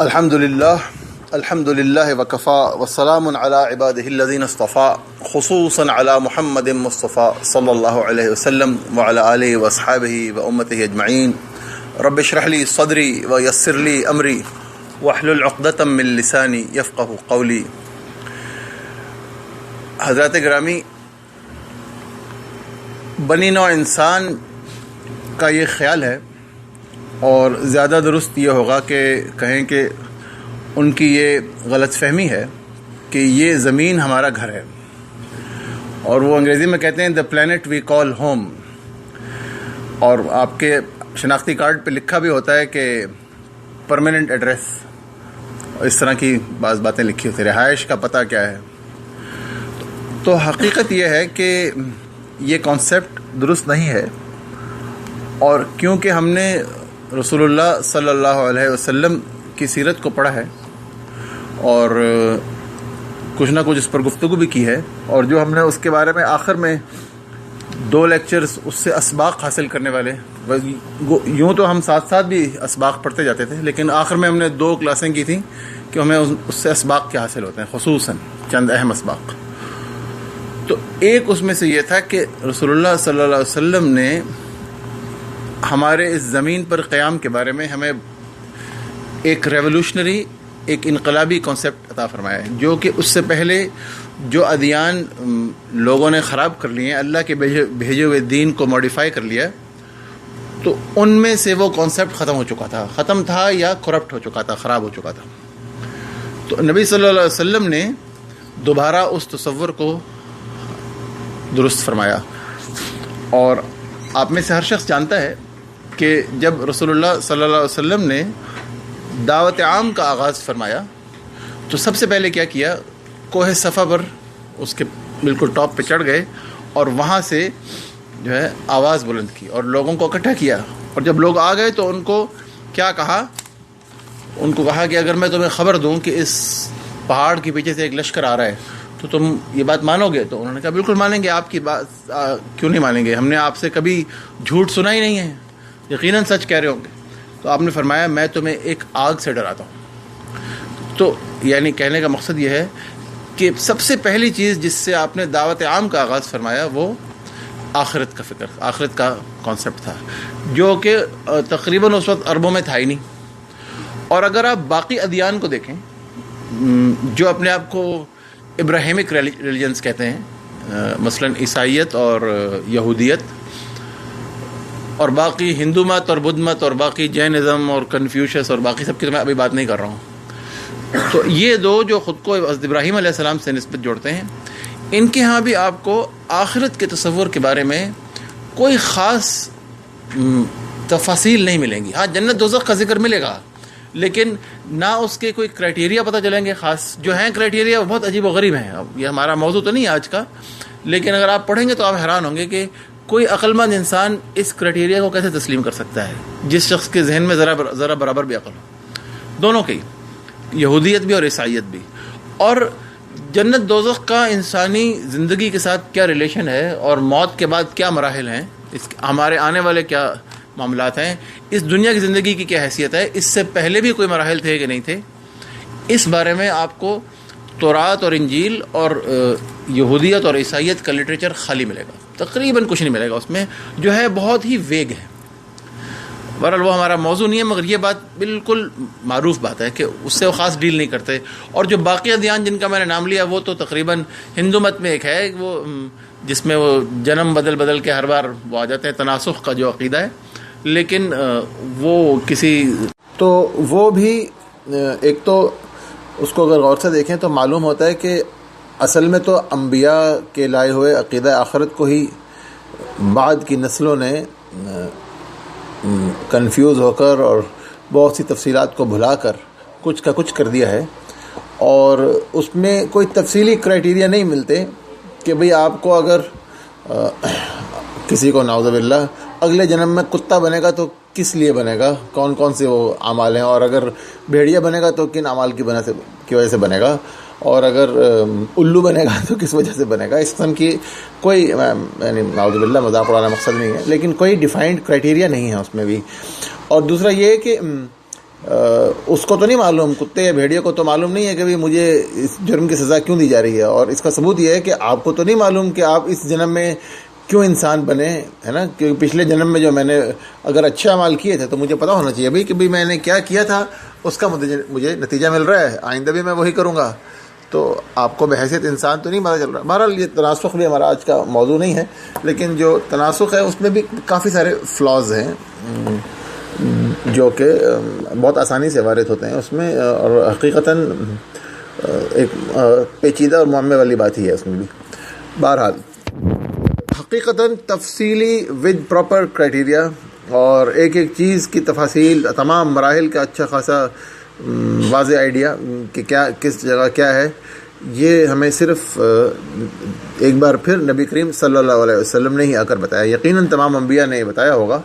الحمد لله وكفى والسلام على عباده الذين اصطفى خصوصا على محمد مصطفى صلى الله عليه وسلم وعلى آله وأصحابه وأمته أجمعين. رب اشرح لي صدري ويسر لي أمري واحلل عقدة من لساني يفقه قولي. حضرات گرامی، بنی نوع انسان کا یہ خیال ہے اور زیادہ درست یہ ہوگا کہ کہیں کہ ان کی یہ غلط فہمی ہے کہ یہ زمین ہمارا گھر ہے، اور وہ انگریزی میں کہتے ہیں the planet we call home, اور آپ کے شناختی کارڈ پہ لکھا بھی ہوتا ہے کہ پرماننٹ ایڈریس، اس طرح کی بعض باتیں لکھی ہوتی ہیں، رہائش کا پتہ کیا ہے. تو حقیقت یہ ہے کہ یہ کانسیپٹ درست نہیں ہے، اور کیونکہ ہم نے رسول اللہ صلی اللہ علیہ وسلم کی سیرت کو پڑھا ہے اور کچھ نہ کچھ اس پر گفتگو بھی کی ہے، اور جو ہم نے اس کے بارے میں آخر میں 2 لیکچرز اس سے اسباق حاصل کرنے والے، یوں تو ہم ساتھ ساتھ بھی اسباق پڑھتے جاتے تھے، لیکن آخر میں ہم نے 2 کلاسیں کی تھیں کہ ہمیں اس سے اسباق کیا حاصل ہوتے ہیں، خصوصاً چند اہم اسباق. تو ایک اس میں سے یہ تھا کہ رسول اللہ صلی اللہ علیہ وسلم نے ہمارے اس زمین پر قیام کے بارے میں ہمیں ایک ریولوشنری، ایک انقلابی کانسیپٹ عطا فرمایا ہے، جو کہ اس سے پہلے جو ادیان لوگوں نے خراب کر لیے ہیں، اللہ کے بھیجے ہوئے دین کو ماڈیفائی کر لیا، تو ان میں سے وہ کانسیپٹ ختم تھا یا کرپٹ ہو چکا تھا، خراب ہو چکا تھا. تو نبی صلی اللہ علیہ وسلم نے دوبارہ اس تصور کو درست فرمایا. اور آپ میں سے ہر شخص جانتا ہے کہ جب رسول اللہ صلی اللہ علیہ وسلم نے دعوت عام کا آغاز فرمایا تو سب سے پہلے کیا کیا، کوہ صفا پر اس کے بالکل ٹاپ پہ چڑھ گئے اور وہاں سے جو ہے آواز بلند کی اور لوگوں کو اکٹھا کیا. اور جب لوگ آ گئے تو ان کو کیا کہا، ان کو کہا کہ اگر میں تمہیں خبر دوں کہ اس پہاڑ کے پیچھے سے ایک لشکر آ رہا ہے تو تم یہ بات مانو گے؟ تو انہوں نے کہا بالکل مانیں گے، آپ کی بات کیوں نہیں مانیں گے، ہم نے آپ سے کبھی جھوٹ سنا ہی نہیں ہے، یقیناً سچ کہہ رہے ہوں گے. تو آپ نے فرمایا میں تمہیں ایک آگ سے ڈراتا ہوں. تو یعنی کہنے کا مقصد یہ ہے کہ سب سے پہلی چیز جس سے آپ نے دعوت عام کا آغاز فرمایا وہ آخرت کا فکر، آخرت کا کانسیپٹ تھا، جو کہ تقریباً اس وقت عربوں میں تھا ہی نہیں. اور اگر آپ باقی ادیان کو دیکھیں جو اپنے آپ کو ابراہیمک ریلیجنز کہتے ہیں، مثلا عیسائیت اور یہودیت، اور باقی ہندو مت اور بدھ مت اور باقی جینزم اور کنفیوشس اور باقی سب کی تو میں ابھی بات نہیں کر رہا ہوں. تو یہ 2 جو خود کو حضرت ابراہیم علیہ السلام سے نسبت جوڑتے ہیں، ان کے ہاں بھی آپ کو آخرت کے تصور کے بارے میں کوئی خاص تفاصیل نہیں ملیں گی. ہاں جنت دوزخ کا ذکر ملے گا، لیکن نہ اس کے کوئی کرائٹیریا پتہ چلیں گے خاص. جو ہیں کرائٹیریا وہ بہت عجیب و غریب ہیں. اب یہ ہمارا موضوع تو نہیں ہے آج کا، لیکن اگر آپ پڑھیں گے تو آپ حیران ہوں گے کہ کوئی عقل مند انسان اس کرائٹیریا کو کیسے تسلیم کر سکتا ہے، جس شخص کے ذہن میں ذرا برابر بھی عقل ہو. دونوں کی، یہودیت بھی اور عیسائیت بھی. اور جنت دوزخ کا انسانی زندگی کے ساتھ کیا ریلیشن ہے، اور موت کے بعد کیا مراحل ہیں، ہمارے آنے والے کیا معاملات ہیں، اس دنیا کی زندگی کی کیا حیثیت ہے، اس سے پہلے بھی کوئی مراحل تھے کہ نہیں تھے، اس بارے میں آپ کو تورات اور انجیل اور یہودیت اور عیسائیت کا لٹریچر خالی ملے گا. تقریباً کچھ نہیں ملے گا اس میں، جو ہے بہت ہی ویگ ہے. بہرحال وہ ہمارا موضوع نہیں ہے، مگر یہ بات بالکل معروف بات ہے کہ اس سے وہ خاص ڈیل نہیں کرتے. اور جو باقی ادیان جن کا میں نے نام لیا وہ تو تقریباً ہندو مت میں ایک ہے وہ جس میں وہ جنم بدل کے ہر بار وہ آ جاتے ہیں، تناسخ کا جو عقیدہ ہے، لیکن وہ کسی تو وہ بھی ایک تو اس کو اگر غور سے دیکھیں تو معلوم ہوتا ہے کہ اصل میں تو انبیاء کے لائے ہوئے عقیدہ آخرت کو ہی بعد کی نسلوں نے کنفیوز ہو کر اور بہت سی تفصیلات کو بھلا کر کچھ کا کچھ کر دیا ہے. اور اس میں کوئی تفصیلی کرائٹیریا نہیں ملتے کہ بھئی آپ کو اگر کسی کو نعوذ باللہ اگلے جنم میں کتا بنے گا تو کس لیے بنے گا، کون کون سے وہ اعمال ہیں، اور اگر بھیڑیا بنے گا تو کن اعمال کی وجہ سے بنے گا، اور اگر الو بنے گا تو کس وجہ سے بنے گا. اس قسم کی کوئی یعنی نعوذ باللہ مذاق اڑانا مقصد نہیں ہے، لیکن کوئی ڈیفائنڈ کرائٹیریا نہیں ہے اس میں بھی. اور دوسرا یہ کہ اس کو تو نہیں معلوم، کتے یا بھیڑیے کو تو معلوم نہیں ہے کہ مجھے اس جرم کی سزا کیوں دی جا رہی ہے، اور اس کا ثبوت یہ ہے کہ آپ کو تو نہیں معلوم کہ آپ اس جنم میں کیوں انسان بنے، ہے نا، کیونکہ پچھلے جنم میں جو میں نے اگر اچھے اعمال کیے تھے تو مجھے پتہ ہونا چاہیے کہ میں نے کیا کیا تھا، اس کا مجھے نتیجہ مل رہا ہے، آئندہ بھی میں وہی کروں گا. تو آپ کو بحیثیت انسان تو نہیں پتہ چل رہا. بہرحال یہ تناسخ بھی ہمارا آج کا موضوع نہیں ہے، لیکن جو تناسخ ہے اس میں بھی کافی سارے فلاز ہیں جو کہ بہت آسانی سے وارد ہوتے ہیں اس میں، اور حقیقتاً ایک پیچیدہ اور معمے والی بات ہی ہے اس میں بھی. بہرحال حقیقتاً تفصیلی ود پراپر کرائٹیریا اور ایک ایک چیز کی تفاصیل، تمام مراحل کا اچھا خاصا واضح آئیڈیا کہ کیا کس جگہ کیا ہے، یہ ہمیں صرف ایک بار پھر نبی کریم صلی اللہ علیہ وسلم نے ہی آ کر بتایا. یقیناً تمام انبیاء نے یہ بتایا ہوگا،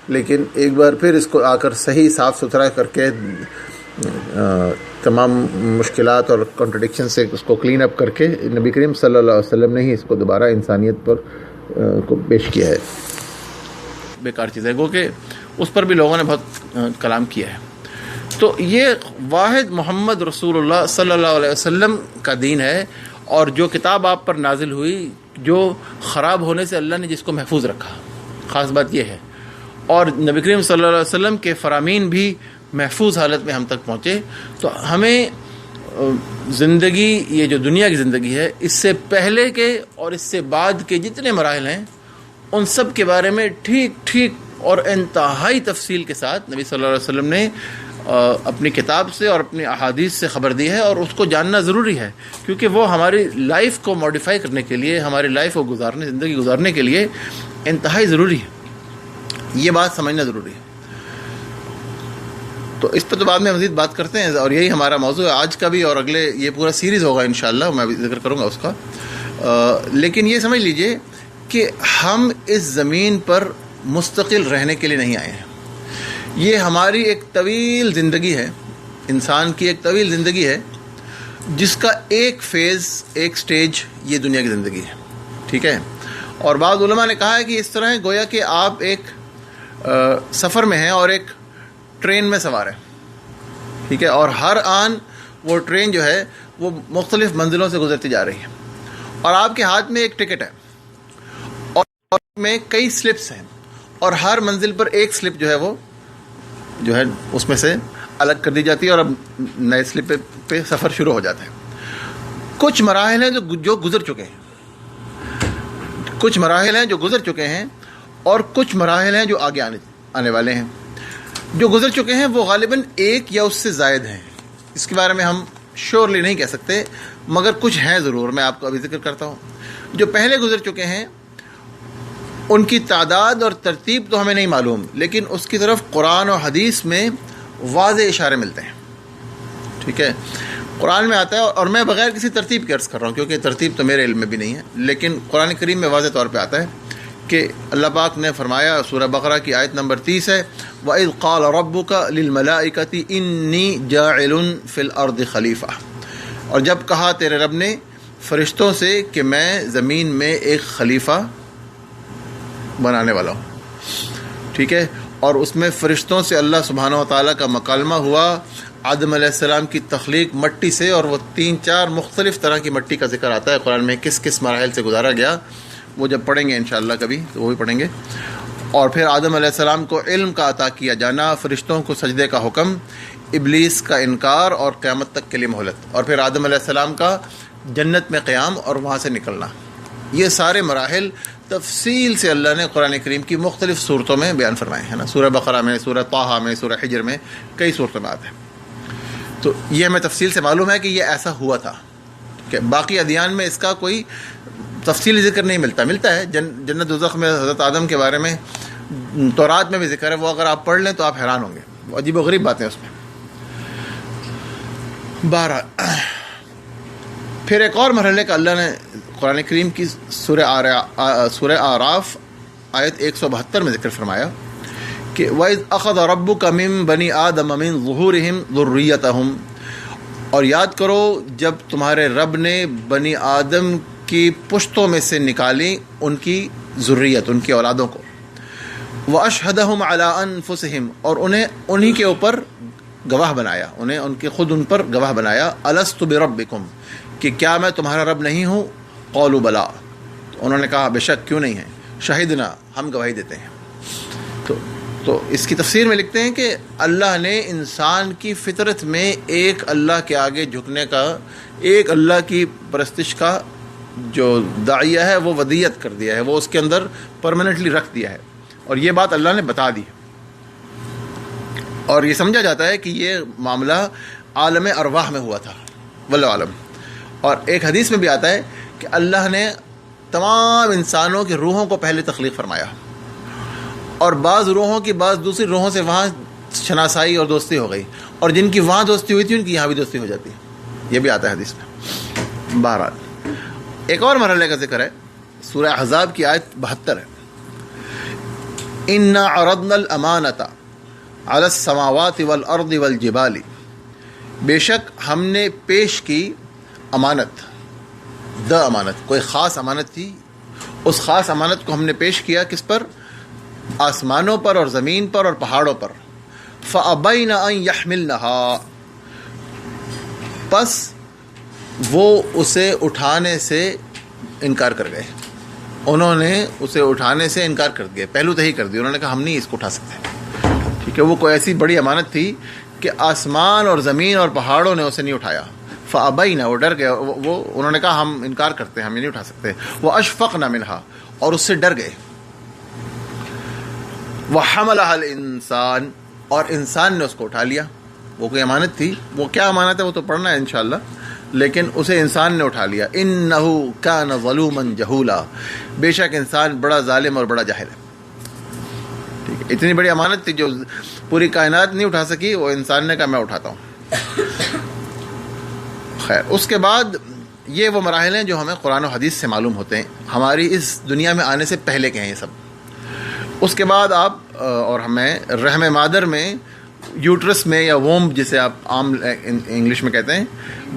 لیکن ایک بار پھر اس کو آ کر صحیح صاف ستھرا کر کے تمام مشکلات اور کنٹرڈکشن سے اس کو کلین اپ کر کے نبی کریم صلی اللہ علیہ وسلم نے ہی اس کو دوبارہ انسانیت پر کو پیش کیا ہے. بیکار چیز ہے، گو کہ اس پر بھی لوگوں نے بہت کلام کیا ہے. تو یہ واحد محمد رسول اللہ صلی اللہ علیہ وسلم کا دین ہے، اور جو کتاب آپ پر نازل ہوئی، جو خراب ہونے سے اللہ نے جس کو محفوظ رکھا، خاص بات یہ ہے، اور نبی کریم صلی اللہ علیہ وسلم کے فرامین بھی محفوظ حالت میں ہم تک پہنچے. تو ہمیں زندگی، یہ جو دنیا کی زندگی ہے، اس سے پہلے کے اور اس سے بعد کے جتنے مراحل ہیں ان سب کے بارے میں ٹھیک اور انتہائی تفصیل کے ساتھ نبی صلی اللہ علیہ وسلم نے اپنی کتاب سے اور اپنی احادیث سے خبر دی ہے، اور اس کو جاننا ضروری ہے، کیونکہ وہ ہماری لائف کو موڈیفائی کرنے کے لیے، ہماری لائف کو زندگی گزارنے کے لیے انتہائی ضروری ہے. یہ بات سمجھنا ضروری ہے. تو اس پہ تو بعد میں مزید بات کرتے ہیں، اور یہی ہمارا موضوع ہے آج کا بھی، اور اگلے یہ پورا سیریز ہوگا انشاءاللہ، میں بھی ذکر کروں گا اس کا. لیکن یہ سمجھ لیجئے کہ ہم اس زمین پر مستقل رہنے کے لیے نہیں آئے ہیں. یہ ہماری ایک طویل زندگی ہے، انسان کی ایک طویل زندگی ہے، جس کا ایک فیز، ایک سٹیج یہ دنیا کی زندگی ہے. ٹھیک ہے. اور بعض علماء نے کہا ہے کہ اس طرح ہے گویا کہ آپ ایک سفر میں ہیں اور ایک ٹرین میں سوار ہیں. ٹھیک ہے. اور ہر آن وہ ٹرین جو ہے وہ مختلف منزلوں سے گزرتی جا رہی ہے، اور آپ کے ہاتھ میں ایک ٹکٹ ہے، اور میں کئی سلپس ہیں، اور ہر منزل پر ایک سلپ جو ہے اس میں سے الگ کر دی جاتی ہے، اور اب نئے سلپ پہ سفر شروع ہو جاتا ہے. کچھ مراحل ہیں جو گزر چکے ہیں، اور کچھ مراحل ہیں جو آگے آنے والے ہیں. جو گزر چکے ہیں وہ غالباً ایک یا اس سے زائد ہیں، اس کے بارے میں ہم شیورلی نہیں کہہ سکتے، مگر کچھ ہیں ضرور. میں آپ کو ابھی ذکر کرتا ہوں. جو پہلے گزر چکے ہیں ان کی تعداد اور ترتیب تو ہمیں نہیں معلوم، لیکن اس کی طرف قرآن و حدیث میں واضح اشارے ملتے ہیں. ٹھیک ہے. قرآن میں آتا ہے، اور میں بغیر کسی ترتیب کے عرض کر رہا ہوں کیونکہ ترتیب تو میرے علم میں بھی نہیں ہے، لیکن قرآن کریم میں واضح طور پہ آتا ہے کہ اللہ پاک نے فرمایا، سورہ بقرہ کی آیت نمبر 30 ہے، وَإِذْ قَالَ رَبُّكَ لِلْمَلَائِكَةِ إِنِّي جَاعِلٌ فِي الْأَرْضِ خَلِيفَةً، اور جب کہا تیرے رب نے فرشتوں سے کہ میں زمین میں ایک خلیفہ بنانے والا ہوں. ٹھیک ہے. اور اس میں فرشتوں سے اللہ سبحانہ و تعالیٰ کا مکالمہ ہوا، آدم علیہ السلام کی تخلیق مٹی سے، اور وہ 3-4 مختلف طرح کی مٹی کا ذکر آتا ہے قرآن میں، کس کس مراحل سے گزارا گیا، وہ جب پڑھیں گے انشاءاللہ کبھی تو وہ بھی پڑھیں گے. اور پھر آدم علیہ السلام کو علم کا عطا کیا جانا، فرشتوں کو سجدے کا حکم، ابلیس کا انکار اور قیامت تک کے لیے مہلت، اور پھر آدم علیہ السلام کا جنت میں قیام اور وہاں سے نکلنا. یہ سارے مراحل تفصیل سے اللہ نے قرآن کریم کی مختلف صورتوں میں بیان فرمائے ہیں نا. سورہ بقرہ میں، سورہ طٰہٰ میں، سورہ حجر میں، کئی صورتوں میں آتے ہیں. تو یہ ہمیں تفصیل سے معلوم ہے کہ یہ ایسا ہوا تھا. کہ باقی ادیان میں اس کا کوئی تفصیلی ذکر نہیں ملتا ہے. جنت دوزخ میں حضرت آدم کے بارے میں تورات میں بھی ذکر ہے، وہ اگر آپ پڑھ لیں تو آپ حیران ہوں گے، وہ عجیب و غریب باتیں اس میں. پھر ایک اور مرحلے کا اللہ نے قرآن کریم کی سورہ اعراف آیت 172 میں ذکر فرمایا کہ وَإِذْ أَخَذَ رَبُّكَ مِن بَنِي آدَمَ مِن ظُهُورِهِمْ ذُرِّيَّتَهُمْ، اور یاد کرو جب تمہارے رب نے بنی آدم کی پشتوں میں سے نکالی ان کی ذریت، ان کی اولادوں کو، وَأَشْهَدَهُمْ عَلَىٰ أَنفُسِهِمْ، اور انہیں انہی کے اوپر گواہ بنایا، انہیں ان پر گواہ بنایا، الست بربکم، کہ کیا میں تمہارا رب نہیں ہوں؟ قالوا بلا، انہوں نے کہا بے شک، کیوں نہیں ہے، شہدنا، ہم گواہی دیتے ہیں۔ تو اس کی تفسیر میں لکھتے ہیں کہ اللہ نے انسان کی فطرت میں ایک اللہ کے آگے جھکنے کا، ایک اللہ کی پرستش کا جو داعیہ ہے وہ ودیت کر دیا ہے، وہ اس کے اندر پرماننٹلی رکھ دیا ہے، اور یہ بات اللہ نے بتا دی، اور یہ سمجھا جاتا ہے کہ یہ معاملہ عالم ارواح میں ہوا تھا، واللہ عالم۔ اور ایک حدیث میں بھی آتا ہے کہ اللہ نے تمام انسانوں کی روحوں کو پہلے تخلیق فرمایا، اور بعض روحوں کی بعض دوسری روحوں سے وہاں شناسائی اور دوستی ہو گئی، اور جن کی وہاں دوستی ہوئی تھی ان کی یہاں بھی دوستی ہو جاتی ہے، یہ بھی آتا ہے حدیث میں۔ بہرحال ایک اور مرحلے کا ذکر ہے، سورہ احزاب کی آیت 72 ہے، اِنَّا عَرَضْنَا الْأَمَانَةَ عَلَى السَّمَاوَاتِ وَالْأَرْضِ وَالْجِبَالِ، بے شک ہم نے پیش کی امانت، امانت کوئی خاص امانت تھی، اس خاص امانت کو ہم نے پیش کیا کس پر؟ آسمانوں پر اور زمین پر اور پہاڑوں پر، فَأَبَيْنَ أَن يَحْمِلْنَهَا، پس وہ اسے اٹھانے سے انکار کر گئے، انہوں نے اسے اٹھانے سے انکار کر دیا، پہلو تہی کر دی، انہوں نے کہا ہم نہیں اس کو اٹھا سکتے، ٹھیک ہے، وہ کوئی ایسی بڑی امانت تھی کہ آسمان اور زمین اور پہاڑوں نے اسے نہیں اٹھایا، فَأَبَيْنَ، وہ ڈر گئے، وہ انہوں نے کہا ہم انکار کرتے ہیں، ہم یہ نہیں اٹھا سکتے، وَأَشْفَقْنَ مِنْهَا، اور اس سے ڈر گئے، وَحَمَلَهَا الْإِنسَانُ، اور انسان نے اس کو اٹھا لیا، وہ کوئی امانت تھی، وہ کیا امانت ہے وہ تو پڑھنا ہے انشاءاللہ، لیکن اسے انسان نے اٹھا لیا، إِنَّهُ كَانَ ظَلُومًا جَهُولًا، بے شک انسان بڑا ظالم اور بڑا جاہل ہے، ٹھیک ہے، اتنی بڑی امانت تھی جو پوری کائنات نہیں اٹھا سکی، وہ انسان نے کہا میں اٹھاتا ہوں۔ خیر، اس کے بعد یہ وہ مراحل ہیں جو ہمیں قرآن و حدیث سے معلوم ہوتے ہیں، ہماری اس دنیا میں آنے سے پہلے کے ہیں یہ سب۔ اس کے بعد آپ اور ہمیں رحم مادر میں، یوٹرس میں یا ووم جسے آپ عام انگلش میں کہتے ہیں،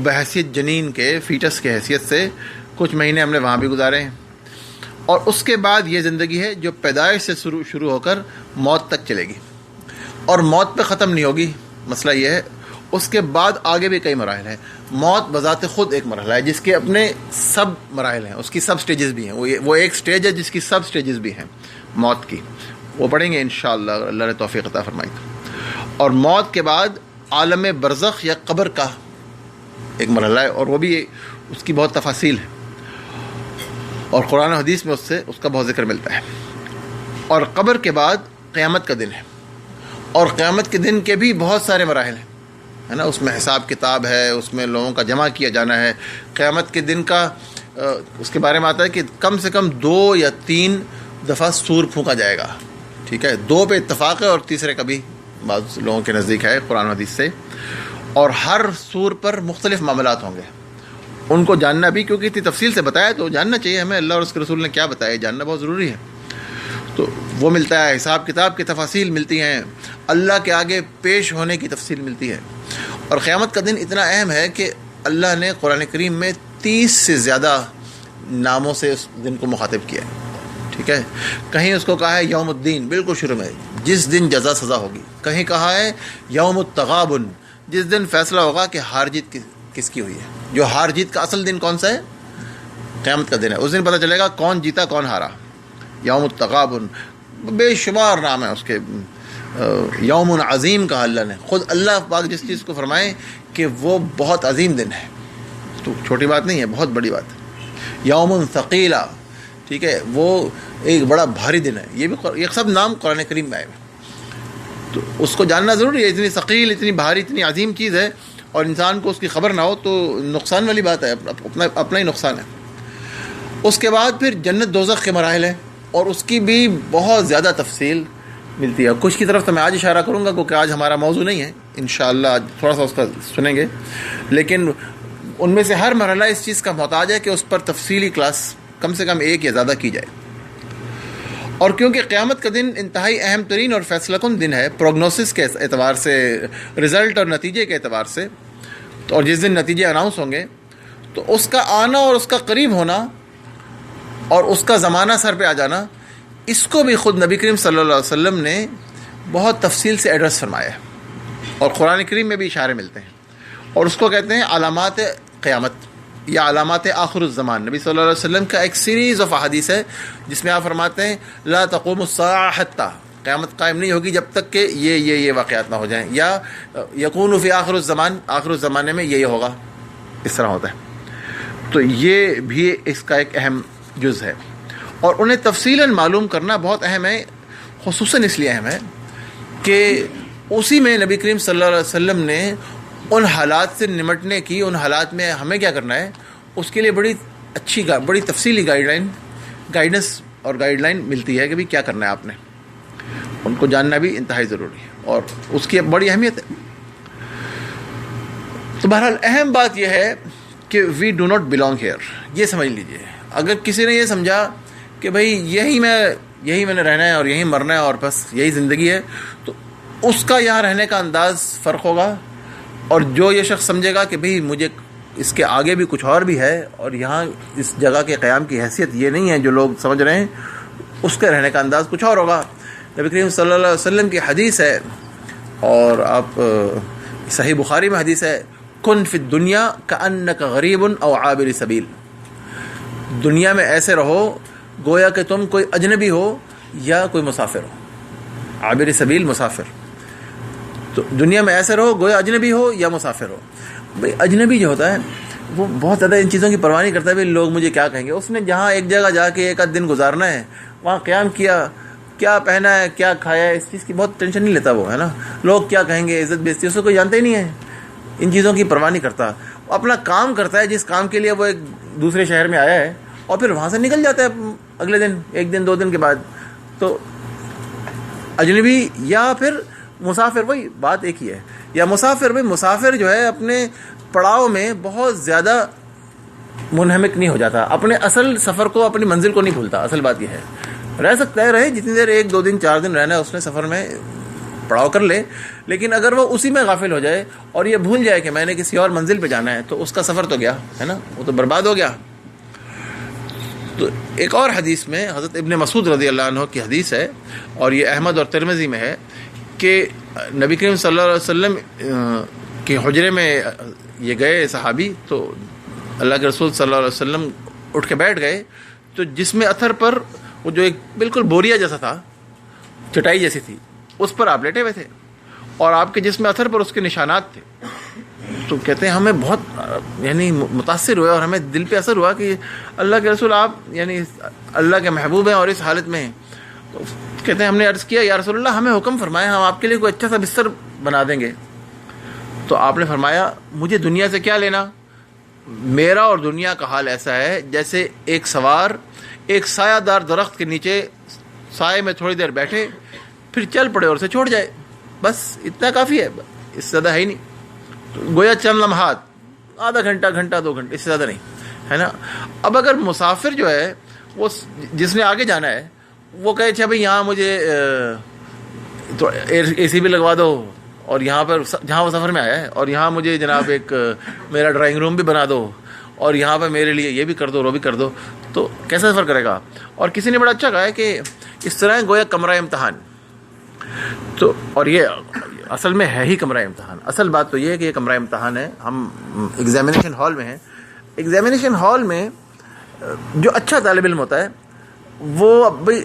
بحیثیت جنین کے، فیٹس کے حیثیت سے کچھ مہینے ہم نے وہاں بھی گزارے ہیں، اور اس کے بعد یہ زندگی ہے جو پیدائش سے شروع ہو کر موت تک چلے گی، اور موت پہ ختم نہیں ہوگی، مسئلہ یہ ہے اس کے بعد آگے بھی کئی مراحل ہیں۔ موت بذات خود ایک مرحلہ ہے جس کے اپنے سب مراحل ہیں، اس کی سب سٹیجز بھی ہیں، وہ ایک سٹیج ہے جس کی سب سٹیجز بھی ہیں موت کی، وہ پڑھیں گے انشاءاللہ اللہ نے توفیق عطا فرمائی تو۔ اور موت کے بعد عالم برزخ یا قبر کا ایک مرحلہ ہے، اور وہ بھی اس کی بہت تفاصیل ہے، اور قرآن و حدیث میں اس کا بہت ذکر ملتا ہے۔ اور قبر کے بعد قیامت کا دن ہے، اور قیامت کے دن کے بھی بہت سارے مراحل ہیں، ہے نا، اس میں حساب کتاب ہے، اس میں لوگوں کا جمع کیا جانا ہے۔ قیامت کے دن کا اس کے بارے میں آتا ہے کہ کم سے کم 2 یا 3 دفعہ سور پھونکا جائے گا، ٹھیک ہے، 2 پہ اتفاق ہے اور تیسرے کا بھی بعض لوگوں کے نزدیک ہے قرآن و حدیث سے، اور ہر سور پر مختلف معاملات ہوں گے، ان کو جاننا بھی، کیونکہ اتنی تفصیل سے بتایا تو جاننا چاہیے ہمیں، اللہ اور اس کے رسول نے کیا بتایا، جاننا بہت ضروری ہے، تو وہ ملتا ہے، حساب کتاب کی تفاصیل ملتی ہیں، اللہ کے آگے پیش ہونے کی تفصیل ملتی ہے۔ اور قیامت کا دن اتنا اہم ہے کہ اللہ نے قرآن کریم میں 30 سے زیادہ ناموں سے اس دن کو مخاطب کیا ہے، ٹھیک ہے، کہیں اس کو کہا ہے یوم الدین بالکل شروع میں، جس دن جزا سزا ہوگی، کہیں کہا ہے یوم التغابن، جس دن فیصلہ ہوگا کہ ہار جیت کس کی ہوئی ہے، جو ہار جیت کا اصل دن کون سا ہے؟ قیامت کا دن ہے، اس دن پتہ چلے گا کون جیتا کون ہارا، یوم التغابن، بے شمار نام ہے اس کے، یوم عظیم کہا اللہ نے، خود اللہ پاک جس چیز کو فرمائے کہ وہ بہت عظیم دن ہے تو چھوٹی بات نہیں ہے، بہت بڑی بات ہے، یوم ثقیلا، ٹھیک ہے، وہ ایک بڑا بھاری دن ہے، یہ سب نام قرآن کریم میں آئے ہوئے، تو اس کو جاننا ضروری ہے، اتنی ثقیل، اتنی بھاری، اتنی عظیم چیز ہے، اور انسان کو اس کی خبر نہ ہو تو نقصان والی بات ہے، اپنا ہی نقصان ہے۔ اس کے بعد پھر جنت دوزخ کے مراحل ہیں، اور اس کی بھی بہت زیادہ تفصیل ملتی ہے، کچھ کی طرف تو میں آج اشارہ کروں گا کیونکہ آج ہمارا موضوع نہیں ہے، انشاءاللہ آج تھوڑا سا اس کا سنیں گے، لیکن ان میں سے ہر مرحلہ اس چیز کا محتاج ہے کہ اس پر تفصیلی کلاس کم سے کم 1 یا زیادہ کی جائے۔ اور کیونکہ قیامت کا دن انتہائی اہم ترین اور فیصلہ کن دن ہے، پروگنوسس کے اعتبار سے، رزلٹ اور نتیجے کے اعتبار سے، اور جس دن نتیجے اناؤنس ہوں گے تو اس کا آنا اور اس کا قریب ہونا اور اس کا زمانہ سر پہ آ جانا، اس کو بھی خود نبی کریم صلی اللہ علیہ وسلم نے بہت تفصیل سے ایڈریس فرمایا ہے، اور قرآن کریم میں بھی اشارے ملتے ہیں، اور اس کو کہتے ہیں علامات قیامت یا علامات آخر الزمان۔ نبی صلی اللہ علیہ وسلم کا ایک سیریز آف احادیث ہے جس میں آپ فرماتے ہیں لا تقوم الساعۃ حتی، قیامت قائم نہیں ہوگی جب تک کہ یہ واقعات نہ ہو جائیں، یا یکون فی آخر الزمان، آخر الزمانے میں یہ ہوگا، اس طرح ہوتا ہے۔ تو یہ بھی اس کا ایک اہم جز ہے، اور انہیں تفصیلاً معلوم کرنا بہت اہم ہے، خصوصاً اس لیے اہم ہے کہ اسی میں نبی کریم صلی اللہ علیہ وسلم نے ان حالات سے نمٹنے کی، ان حالات میں ہمیں کیا کرنا ہے، اس کے لیے بڑی اچھی بڑی تفصیلی گائیڈنس اور گائیڈ لائن ملتی ہے کہ بھی کیا کرنا ہے آپ نے، ان کو جاننا بھی انتہائی ضروری ہے اور اس کی بڑی اہمیت ہے۔ تو بہرحال اہم بات یہ ہے کہ we do not belong here, یہ سمجھ لیجئے۔ اگر کسی نے یہ سمجھا کہ بھائی یہی میں نے رہنا ہے اور یہی مرنا ہے اور بس یہی زندگی ہے، تو اس کا یہاں رہنے کا انداز فرق ہوگا، اور جو یہ شخص سمجھے گا کہ بھئی مجھے اس کے آگے بھی کچھ اور بھی ہے اور یہاں اس جگہ کے قیام کی حیثیت یہ نہیں ہے جو لوگ سمجھ رہے ہیں، اس کے رہنے کا انداز کچھ اور ہوگا۔ نبی کریم صلی اللہ علیہ وسلم کی حدیث ہے، اور آپ صحیح بخاری میں حدیث ہے، کن فی الدنیا کأنک غریب او عابر سبیل، دنیا میں ایسے رہو گویا کہ تم کوئی اجنبی ہو یا کوئی مسافر ہو، عابر سبیل مسافر، تو دنیا میں ایسے رہو گویا اجنبی ہو یا مسافر ہو۔ بھئی اجنبی جو ہوتا ہے وہ بہت زیادہ ان چیزوں کی پرواہ نہیں کرتا ہے، بھئی لوگ مجھے کیا کہیں گے۔ اس نے جہاں ایک جگہ جا کے ایک آدھ دن گزارنا ہے، وہاں قیام کیا، کیا پہنا ہے، کیا کھایا ہے، اس چیز کی بہت ٹینشن نہیں لیتا وہ، ہے نا۔ لوگ کیا کہیں گے، عزت بیزتی، اس کو کوئی جانتا ہی نہیں ہے، ان چیزوں کی پرواہ نہیں کرتا، وہ اپنا کام کرتا ہے جس کام کے لیے وہ ایک دوسرے شہر میں آیا ہے، اور پھر وہاں سے نکل جاتا ہے اگلے دن، ایک دن 2 دن کے بعد۔ تو اجنبی یا پھر مسافر، وہی بات ایک ہی ہے، یا مسافر۔ بھائی مسافر جو ہے اپنے پڑاؤ میں بہت زیادہ منہمک نہیں ہو جاتا، اپنے اصل سفر کو، اپنی منزل کو نہیں بھولتا۔ اصل بات یہ ہے، رہ سکتا ہے، رہے جتنی دیر، 1 2 دن 4 دن رہنا ہے اس نے سفر میں، پڑاؤ کر لے، لیکن اگر وہ اسی میں غافل ہو جائے اور یہ بھول جائے کہ میں نے کسی اور منزل پہ جانا ہے، تو اس کا سفر تو گیا، ہے نا، وہ تو برباد ہو گیا۔ تو ایک اور حدیث میں حضرت ابن مسعود رضی اللہ عنہ کی حدیث ہے، اور یہ احمد اور ترمذی میں ہے، کہ نبی کریم صلی اللہ علیہ وسلم کے حجرے میں یہ گئے صحابی، تو اللہ کے رسول صلی اللہ علیہ وسلم اٹھ کے بیٹھ گئے، تو جس میں اثر پر وہ جو ایک بالکل بوریا جیسا تھا، چٹائی جیسی تھی، اس پر آپ لیٹے ہوئے تھے، اور آپ کے جسم اثر پر اس کے نشانات تھے۔ تو کہتے ہیں ہمیں بہت یعنی متاثر ہوئے، اور ہمیں دل پہ اثر ہوا کہ اللہ کے رسول آپ یعنی اللہ کے محبوب ہیں اور اس حالت میں ہیں۔ تو کہتے ہیں ہم نے عرض کیا یا رسول اللہ ہمیں حکم فرمائے، ہم آپ کے لیے کوئی اچھا سا بستر بنا دیں گے۔ تو آپ نے فرمایا مجھے دنیا سے کیا لینا، میرا اور دنیا کا حال ایسا ہے جیسے ایک سوار ایک سایہ دار درخت کے نیچے سائے میں تھوڑی دیر بیٹھے، پھر چل پڑے اور اسے چھوڑ جائے، بس اتنا کافی ہے، اس سے زیادہ ہے ہی نہیں۔ تو گویا چند لمحات، آدھا گھنٹہ 2 گھنٹے، اس سے زیادہ نہیں، ہے نا۔ اب اگر مسافر جو ہے وہ جس نے آگے جانا ہے وہ کہے اچھا بھائی یہاں مجھے تو اے سی بھی لگوا دو، اور یہاں پر جہاں وہ سفر میں آیا ہے، اور یہاں مجھے جناب ایک میرا ڈرائنگ روم بھی بنا دو، اور یہاں پہ میرے لیے یہ بھی کر دو، وہ بھی کر دو، تو کیسا سفر کرے گا؟ اور کسی نے بڑا اچھا کہا ہے کہ اس طرح گویا کمرہ امتحان، تو اور یہ اصل میں ہے ہی کمرہ امتحان۔ اصل بات تو یہ ہے کہ یہ کمرہ امتحان ہے، ہم ایگزامینیشن ہال میں ہیں۔ ایگزامینیشن ہال میں جو اچھا طالب علم ہوتا ہے وہ بھائی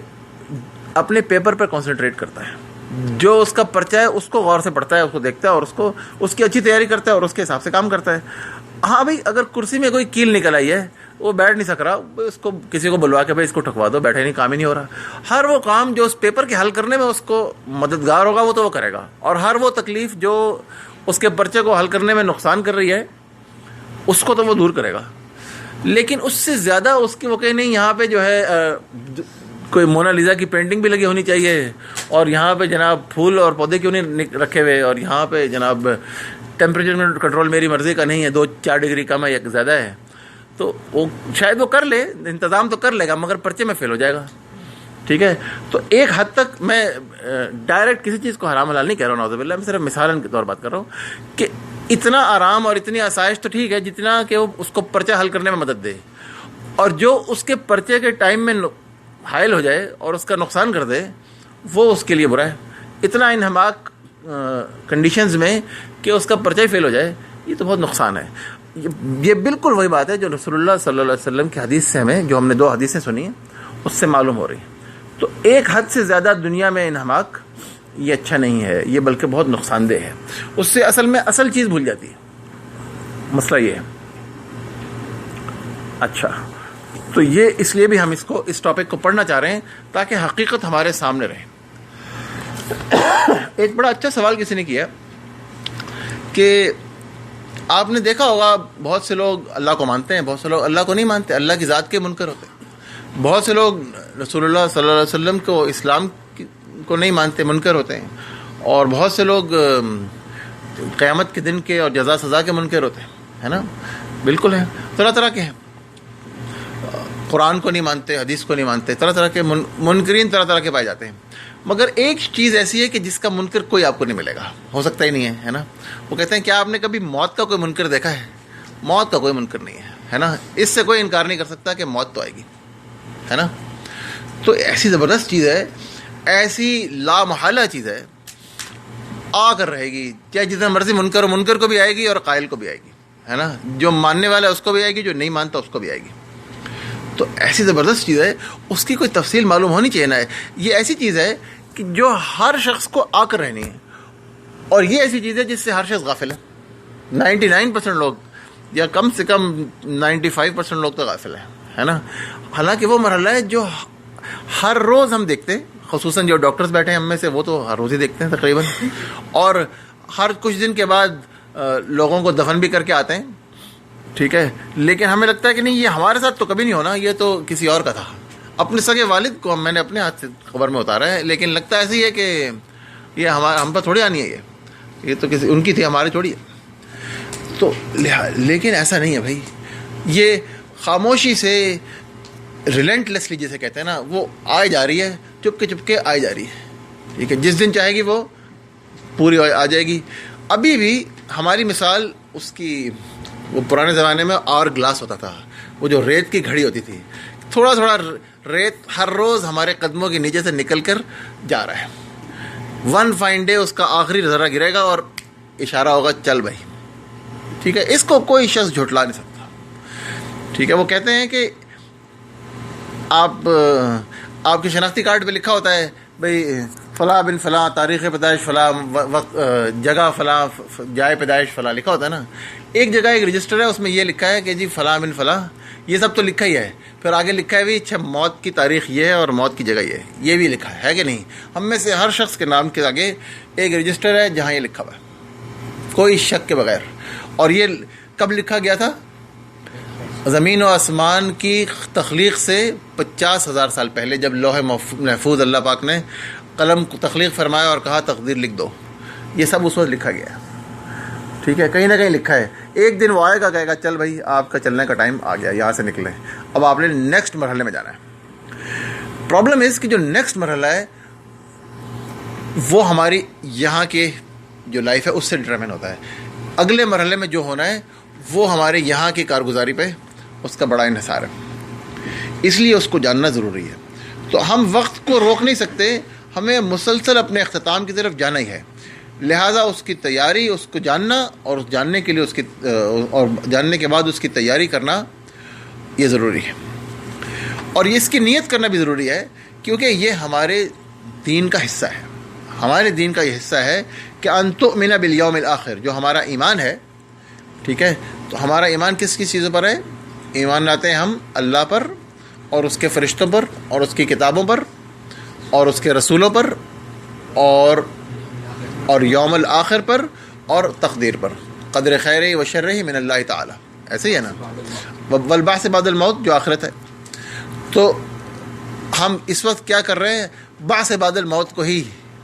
اپنے پیپر پر کنسنٹریٹ کرتا ہے، جو اس کا پرچہ ہے اس کو غور سے پڑھتا ہے، اس کو دیکھتا ہے، اور اس کی اچھی تیاری کرتا ہے، اور اس کے حساب سے کام کرتا ہے۔ ہاں بھائی اگر کرسی میں کوئی کیل نکل آئی ہے، وہ بیٹھ نہیں سک رہا، اس کو کسی کو بلوا کے بھائی اس کو ٹھکوا دو، بیٹھے نہیں، کام ہی نہیں ہو رہا۔ ہر وہ کام جو اس پیپر کے حل کرنے میں اس کو مددگار ہوگا وہ تو وہ کرے گا، اور ہر وہ تکلیف جو اس کے پرچے کو حل کرنے میں نقصان کر رہی ہے اس کو تو وہ دور کرے گا۔ لیکن اس سے زیادہ اس کی وہ کہ نہیں یہاں پہ جو ہے کوئی مونا لیزا کی پینٹنگ بھی لگی ہونی چاہیے، اور یہاں پہ جناب پھول اور پودے کیوں نہیں رکھے ہوئے، اور یہاں پہ جناب ٹیمپریچر میں کنٹرول میری مرضی کا نہیں ہے، 2-4 ڈگری کم ہے یا زیادہ ہے، تو وہ شاید وہ کر لے، انتظام تو کر لے گا، مگر پرچے میں فیل ہو جائے گا۔ ٹھیک ہے، تو ایک حد تک میں ڈائریکٹ کسی چیز کو حرام حلال نہیں کہہ رہا ہوں، نعوذ باللہ، میں صرف مثال کے طور بات کر رہا ہوں کہ اتنا آرام اور اتنی آسائش تو ٹھیک ہے جتنا کہ وہ اس کو پرچہ حل کرنے میں مدد دے، اور جو اس کے پرچے کے ٹائم میں حائل ہو جائے اور اس کا نقصان کر دے وہ اس کے لیے برا ہے۔ اتنا انہماک کنڈیشنز میں کہ اس کا پرچہ فیل ہو جائے، یہ تو بہت نقصان ہے. یہ بالکل وہی بات ہے جو رسول اللہ صلی اللہ علیہ وسلم کی حدیث سے ہمیں، جو ہم نے 2 حدیثیں سنی ہیں، اس سے معلوم ہو رہی ہے. تو ایک حد سے زیادہ دنیا میں انہماک یہ اچھا نہیں ہے، یہ بلکہ بہت نقصان دہ ہے. اس سے اصل چیز بھول جاتی ہے. مسئلہ یہ ہے. اچھا، تو یہ اس لیے بھی ہم اس ٹاپک کو پڑھنا چاہ رہے ہیں تاکہ حقیقت ہمارے سامنے رہے. ایک بڑا اچھا سوال کسی نے کیا کہ آپ نے دیکھا ہوگا بہت سے لوگ اللہ کو مانتے ہیں، بہت سے لوگ اللہ کو نہیں مانتے، اللہ کی ذات کے منکر ہوتے ہیں. بہت سے لوگ رسول اللہ صلی اللہ علیہ وسلم کو، اسلام کو نہیں مانتے، منکر ہوتے ہیں. اور بہت سے لوگ قیامت کے دن کے اور جزا سزا کے منکر ہوتے ہیں، ہے نا؟ بالکل ہیں، طرح طرح کے ہیں. قرآن کو نہیں مانتے، حدیث کو نہیں مانتے، طرح طرح کے منکرین طرح طرح کے پائے جاتے ہیں. مگر ایک چیز ایسی ہے کہ جس کا منکر کوئی آپ کو نہیں ملے گا، ہو سکتا ہی نہیں ہے نا؟ وہ کہتے ہیں کیا آپ نے کبھی موت کا کوئی منکر دیکھا ہے؟ موت کا کوئی منکر نہیں ہے نا؟ اس سے کوئی انکار نہیں کر سکتا کہ موت تو آئے گی، ہے نا؟ تو ایسی زبردست چیز ہے، ایسی لامحالہ چیز ہے، آ کر رہے گی، چاہے جتنا مرضی منکر ہو، منکر کو بھی آئے گی اور قائل کو بھی آئے گی، ہے نا؟ جو ماننے والا ہے اس کو بھی آئے گی، جو نہیں مانتا اس کو بھی آئے گی. تو ایسی زبردست چیز ہے، اس کی کوئی تفصیل معلوم ہونی چاہیے نا. یہ ایسی چیز ہے کہ جو ہر شخص کو آ کر رہنی ہے، اور یہ ایسی چیز ہے جس سے ہر شخص غافل ہے. 99% لوگ، یا کم سے کم 95% لوگ تو غافل ہیں، ہے نا؟ حالانکہ وہ مرحلہ ہے جو ہر روز ہم دیکھتے ہیں، خصوصاً جو ڈاکٹرز بیٹھے ہیں ہم میں سے، وہ تو ہر روز ہی دیکھتے ہیں تقریباً. اور ہر کچھ دن کے بعد لوگوں کو دفن بھی کر کے آتے ہیں، ٹھیک ہے؟ لیکن ہمیں لگتا ہے کہ نہیں، یہ ہمارے ساتھ تو کبھی نہیں ہونا، یہ تو کسی اور کا تھا. اپنے سگے والد کو میں نے اپنے ہاتھ سے خبر میں اتارا ہے، لیکن لگتا ایسے ہی ہے کہ یہ ہم پر تھوڑی آنی ہے، یہ تو کسی ان کی تھی، ہماری تھوڑی ہے. تو لیکن ایسا نہیں ہے بھائی. یہ خاموشی سے، ریلنٹلیسلی جسے کہتے ہیں نا، وہ آئے جا رہی ہے، چپ کے آئے جا رہی ہے، ٹھیک ہے؟ جس دن چاہے گی وہ پوری آ جائے گی. ابھی بھی ہماری مثال اس کی، وہ پرانے زمانے میں اور گلاس ہوتا تھا، وہ جو ریت کی گھڑی ہوتی تھی، تھوڑا تھوڑا ریت ہر روز ہمارے قدموں کے نیچے سے نکل کر جا رہا ہے. ون فائن ڈے اس کا آخری ذرہ گرے گا اور اشارہ ہوگا چل بھائی، ٹھیک ہے؟ اس کو کوئی شخص جھٹلا نہیں سکتا، ٹھیک ہے؟ وہ کہتے ہیں کہ آپ کے شناختی کارڈ پہ لکھا ہوتا ہے بھائی فلاں بن فلاں، تاریخ پیدائش فلاں، وقت، جگہ فلاں، جائے پیدائش فلاں لکھا ہوتا ہے نا. ایک جگہ ایک رجسٹر ہے، اس میں یہ لکھا ہے کہ جی فلاں بن فلاں، یہ سب تو لکھا ہی ہے. پھر آگے لکھا ہے بھی اچھا موت کی تاریخ یہ ہے اور موت کی جگہ یہ بھی لکھا ہے کہ نہیں؟ ہم میں سے ہر شخص کے نام کے آگے ایک رجسٹر ہے جہاں یہ لکھا ہوا ہے، کوئی شک کے بغیر. اور یہ کب لکھا گیا تھا؟ زمین و آسمان کی تخلیق سے 50,000 سال پہلے، جب لوح محفوظ اللہ پاک نے قلم کو تخلیق فرمایا اور کہا تقدیر لکھ دو، یہ سب اس وقت لکھا گیا ہے، ٹھیک ہے؟ کہیں نہ کہیں لکھا ہے. ایک دن وہ آئے گا، کہے گا چل بھائی آپ کا چلنے کا ٹائم آ گیا، یہاں سے نکلیں، اب آپ نے نیکسٹ مرحلے میں جانا ہے. پرابلم اس کہ جو نیکسٹ مرحلہ ہے وہ ہماری یہاں کے جو لائف ہے اس سے ڈٹرمن ہوتا ہے. اگلے مرحلے میں جو ہونا ہے وہ ہمارے یہاں کی کارگزاری پہ اس کا بڑا انحصار ہے، اس لیے اس کو جاننا ضروری ہے. تو ہم وقت کو روک نہیں سکتے، ہمیں مسلسل اپنے اختتام کی طرف جانا ہی ہے. لہٰذا اس کی تیاری، اس کو جاننا اور جاننے کے لیے اور جاننے کے بعد اس کی تیاری کرنا یہ ضروری ہے. اور اس کی نیت کرنا بھی ضروری ہے، کیونکہ یہ ہمارے دین کا حصہ ہے. ہمارے دین کا یہ حصہ ہے کہ ان تؤمن بالیوم الآخر، جو ہمارا ایمان ہے، ٹھیک ہے؟ تو ہمارا ایمان کس کس چیزوں پر ہے؟ ایمان لاتے ہیں ہم اللہ پر اور اس کے فرشتوں پر اور اس کی کتابوں پر اور اس کے رسولوں پر اور یوم الآخر پر اور تقدیر پر، قدر خیر و شر من اللہ تعالی. ایسے ہی ہے نا؟ والبعث بعد الموت، جو آخرت ہے. تو ہم اس وقت کیا کر رہے ہیں؟ بعث بعد الموت کو ہی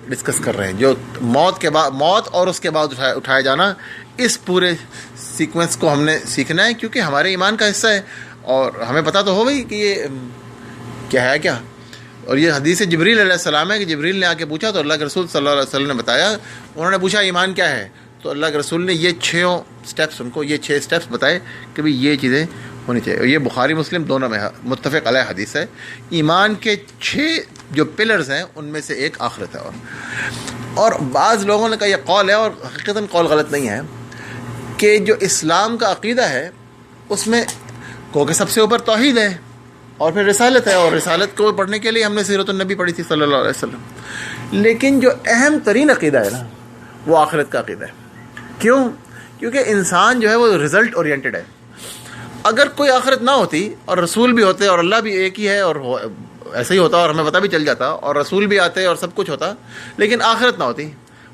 ڈسکس کر رہے ہیں، جو موت کے بعد، موت اور اس کے بعد اٹھایا جانا، اس پورے سیکوینس کو ہم نے سیکھنا ہے، کیونکہ ہمارے ایمان کا حصہ ہے. اور ہمیں پتہ تو ہو گئی کہ یہ کیا ہے کیا. اور یہ حدیث جبریل علیہ السلام ہے کہ جبریل نے آ کے پوچھا تو اللہ کے رسول صلی اللہ علیہ وسلم نے بتایا. انہوں نے پوچھا ایمان کیا ہے، تو اللہ کے رسول نے یہ 6 سٹیپس، ان کو یہ 6 سٹیپس بتائے کہ بھئی یہ چیزیں ہونی چاہیے. یہ بخاری مسلم دونوں میں متفق علیہ حدیث ہے. ایمان کے 6 جو پلرز ہیں ان میں سے ایک آخرت ہے. اور بعض لوگوں نے کہا یہ قول ہے، اور حقیقتاً قول غلط نہیں ہے، کہ جو اسلام کا عقیدہ ہے اس میں کیونکہ سب سے اوپر توحید ہے اور پھر رسالت ہے، اور رسالت کو پڑھنے کے لیے ہم نے سیرت النبی پڑھی تھی صلی اللہ علیہ وسلم. لیکن جو اہم ترین عقیدہ ہے نا وہ آخرت کا عقیدہ ہے. کیوں؟ کیونکہ انسان جو ہے وہ رزلٹ اورینٹڈ ہے. اگر کوئی آخرت نہ ہوتی اور رسول بھی ہوتے اور اللہ بھی ایک ہی ہے اور ایسا ہی ہوتا اور ہمیں پتہ بھی چل جاتا اور رسول بھی آتے اور سب کچھ ہوتا، لیکن آخرت نہ ہوتی،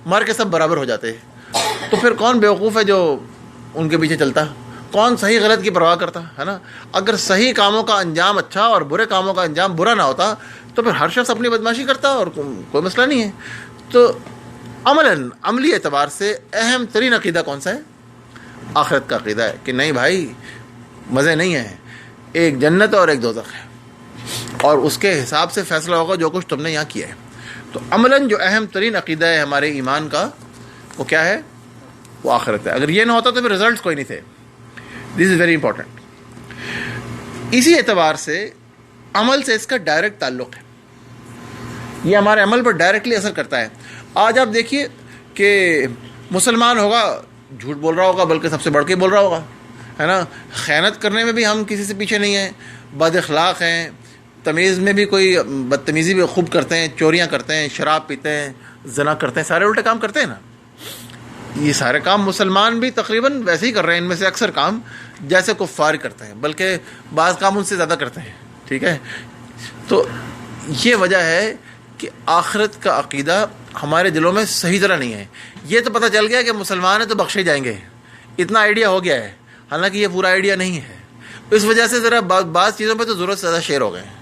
مر کے سب برابر ہو جاتے، تو پھر کون بیوقوف ہے جو ان کے پیچھے چلتا؟ کون صحیح غلط کی پرواہ کرتا ہے نا؟ اگر صحیح کاموں کا انجام اچھا اور برے کاموں کا انجام برا نہ ہوتا تو پھر ہر شخص اپنی بدماشی کرتا اور کوئی مسئلہ نہیں ہے. تو عملی اعتبار سے اہم ترین عقیدہ کون سا ہے؟ آخرت کا عقیدہ ہے کہ نہیں بھائی مزے نہیں ہیں، ایک جنت اور ایک دوزخ ہے، اور اس کے حساب سے فیصلہ ہوگا جو کچھ تم نے یہاں کیا ہے. تو عملاً جو اہم ترین عقیدہ ہے ہمارے ایمان کا وہ کیا ہے؟ وہ آخرت ہے. اگر یہ نہ ہوتا تو پھر رزلٹس کوئی نہیں تھے. دس از ویری امپورٹنٹ. اسی اعتبار سے عمل سے اس کا ڈائریکٹ تعلق ہے، یہ ہمارے عمل پر ڈائریکٹلی اثر کرتا ہے. آج آپ دیکھیے کہ مسلمان ہوگا جھوٹ بول رہا ہوگا، بلکہ سب سے بڑھ کے بول رہا ہوگا، ہے نا. خیانت کرنے میں بھی ہم کسی سے پیچھے نہیں ہیں، بد اخلاق ہیں، تمیز میں بھی کوئی بدتمیزی بھی خوب کرتے ہیں، چوریاں کرتے ہیں، شراب پیتے ہیں، زنا کرتے ہیں، سارے الٹے کام کرتے ہیں نا. یہ سارے کام مسلمان بھی تقریباً ویسے ہی کر رہے ہیں، ان میں سے اکثر کام جیسے کفار کرتے ہیں، بلکہ بعض کام ان سے زیادہ کرتے ہیں. ٹھیک ہے. تو یہ وجہ ہے کہ آخرت کا عقیدہ ہمارے دلوں میں صحیح طرح نہیں ہے. یہ تو پتہ چل گیا کہ مسلمان ہیں تو بخشے جائیں گے، اتنا آئیڈیا ہو گیا ہے، حالانکہ یہ پورا آئیڈیا نہیں ہے. اس وجہ سے ذرا بعض چیزوں پہ تو ضرورت سے زیادہ شیئر ہو گئے ہیں.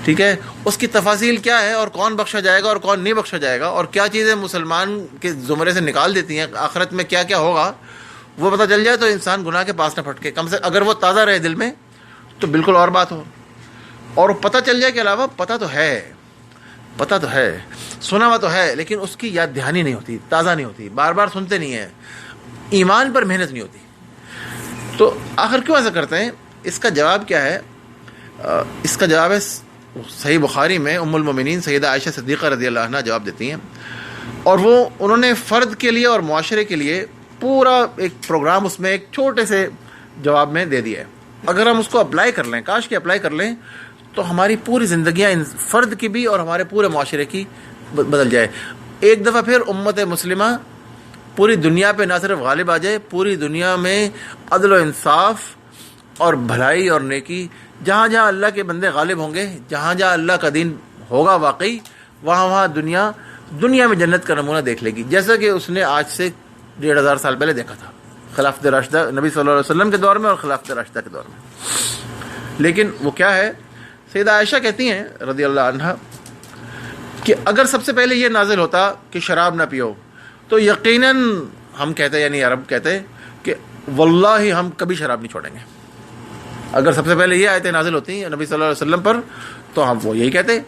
ٹھیک ہے. اس کی تفاصیل کیا ہے اور کون بخشا جائے گا اور کون نہیں بخشا جائے گا اور کیا چیزیں مسلمان کے زمرے سے نکال دیتی ہیں، آخرت میں کیا کیا ہوگا وہ پتہ چل جائے تو انسان گناہ کے پاس نہ پھٹکے. کم سے اگر وہ تازہ رہے دل میں تو بالکل اور بات ہو، اور پتہ چل جائے کے علاوہ پتہ تو ہے سنا ہوا تو ہے، لیکن اس کی یاد دہانی نہیں ہوتی، تازہ نہیں ہوتی، بار بار سنتے نہیں ہیں، ایمان پر محنت نہیں ہوتی. تو آخر کیوں ایسا کرتے ہیں؟ اس کا جواب کیا ہے؟ اس کا جواب ہے صحیح بخاری میں ام المومنین سیدہ عائشہ صدیقہ رضی اللہ عنہا جواب دیتی ہیں، اور انہوں نے فرد کے لیے اور معاشرے کے لیے پورا ایک پروگرام اس میں ایک چھوٹے سے جواب میں دے دیا ہے. اگر ہم اس کو اپلائی کر لیں، کاش کہ اپلائی کر لیں، تو ہماری پوری زندگیاں فرد کی بھی اور ہمارے پورے معاشرے کی بدل جائے. ایک دفعہ پھر امت مسلمہ پوری دنیا پہ نہ صرف غالب آ جائے، پوری دنیا میں عدل و انصاف اور بھلائی اور نیکی، جہاں جہاں اللہ کے بندے غالب ہوں گے، جہاں جہاں اللہ کا دین ہوگا واقعی، وہاں دنیا میں جنت کا نمونہ دیکھ لے گی، جیسا کہ اس نے آج سے 1500 سال پہلے دیکھا تھا خلافت راشدہ نبی صلی اللہ علیہ وسلم کے دور میں اور خلافت راشدہ کے دور میں. لیکن وہ کیا ہے؟ سیدہ عائشہ کہتی ہیں رضی اللہ عنہا کہ اگر سب سے پہلے یہ نازل ہوتا کہ شراب نہ پیو تو یقیناً ہم کہتے، یعنی عرب کہتے کہ واللہ ہم کبھی شراب نہیں چھوڑیں گے. اگر سب سے پہلے یہ آیتیں نازل ہوتی ہیں نبی صلی اللہ علیہ وسلم پر تو ہم وہ یہی کہتے،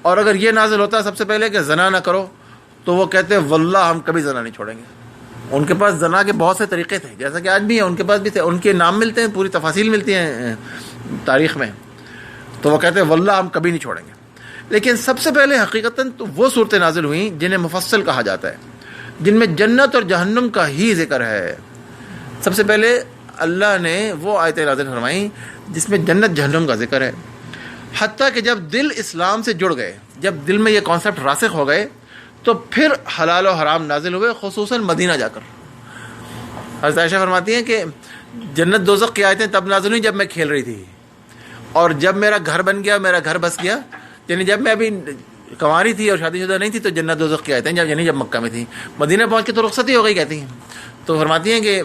اور اگر یہ نازل ہوتا سب سے پہلے کہ زنا نہ کرو تو وہ کہتے واللہ ہم کبھی زنا نہیں چھوڑیں گے. ان کے پاس زنا کے بہت سے طریقے تھے، جیسا کہ آج بھی ہیں، ان کے پاس بھی تھے، ان کے نام ملتے ہیں، پوری تفاصیل ملتی ہیں تاریخ میں، تو وہ کہتے ہیں واللہ ہم کبھی نہیں چھوڑیں گے. لیکن سب سے پہلے حقیقتاً تو وہ صورتیں نازل ہوئیں جنہیں مفصل کہا جاتا ہے، جن میں جنت اور جہنم کا ہی ذکر ہے. سب سے پہلے اللہ نے وہ آیتیں نازل فرمائیں جس میں جنت جہنم کا ذکر ہے، حتیٰ کہ جب دل اسلام سے جڑ گئے، جب دل میں یہ کانسیپٹ راسخ ہو گئے تو پھر حلال و حرام نازل ہوئے، خصوصاً مدینہ جا کر. حضرت عائشہ فرماتی ہیں کہ جنت دوزخ کی آیتیں تب نازل ہوئی جب میں کھیل رہی تھی، اور جب میرا گھر بن گیا، میرا گھر بس گیا، یعنی جب میں ابھی کنواری تھی اور شادی شدہ نہیں تھی تو جنت دوزخ کی آیتیں جب مکہ میں تھی. مدینہ پہنچ کے تو رخصتی ہو گئی کہتی ہیں. تو فرماتی ہیں کہ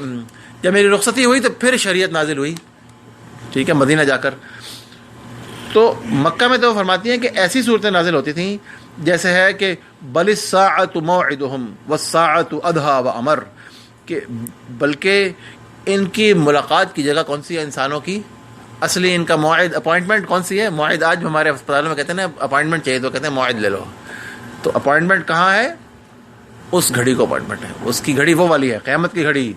جب میری رخصتی ہوئی تو پھر شریعت نازل ہوئی، ٹھیک ہے، مدینہ جا کر. تو مکہ میں تو فرماتی ہیں کہ ایسی صورتیں نازل ہوتی تھیں جیسے ہے کہ بل الساعۃ موعدہم والساعۃ ادھیٰ وامر، کہ بلکہ ان کی ملاقات کی جگہ کون سی ہے انسانوں کی، اصلی ان کا موعد، اپوائنٹمنٹ کون سی ہے. موعد آج ہمارے اسپتالوں میں کہتے ہیں نا اپوائنٹمنٹ چاہیے تو کہتے ہیں موعد لے لو. تو اپوائنٹمنٹ کہاں ہے؟ اس گھڑی کو اپوائنٹمنٹ ہے، اس کی گھڑی وہ والی ہے، قیامت کی گھڑی.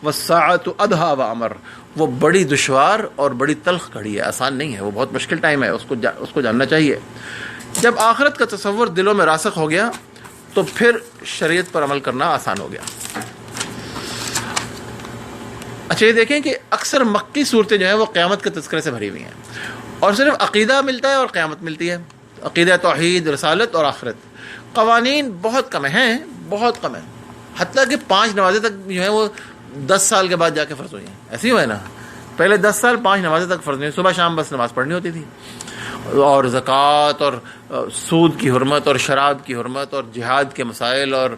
والساعۃ ادھیٰ وامر، وہ بڑی دشوار اور بڑی تلخ گھڑی ہے، آسان نہیں ہے، وہ بہت مشکل ٹائم ہے، اس کو جاننا چاہیے۔ جب آخرت کا تصور دلوں میں راسخ ہو گیا تو پھر شریعت پر عمل کرنا آسان ہو گیا۔ اچھا، یہ دیکھیں کہ اکثر مکی صورتیں جو ہیں وہ قیامت کے تذکرے سے بھری ہوئی ہیں، اور صرف عقیدہ ملتا ہے اور قیامت ملتی ہے، عقیدہ توحید، رسالت اور آخرت۔ قوانین بہت کم ہیں، بہت کم ہیں، حتیٰ کہ 5 نمازیں تک جو ہیں وہ 10 سال کے بعد جا کے فرض ہوئی ہیں۔ ایسے ہی ہے نا، پہلے 10 سال 5 نمازیں تک فرض نہیں، صبح شام بس نماز پڑھنی ہوتی تھی، اور زکوٰۃ اور سود کی حرمت اور شراب کی حرمت اور جہاد کے مسائل اور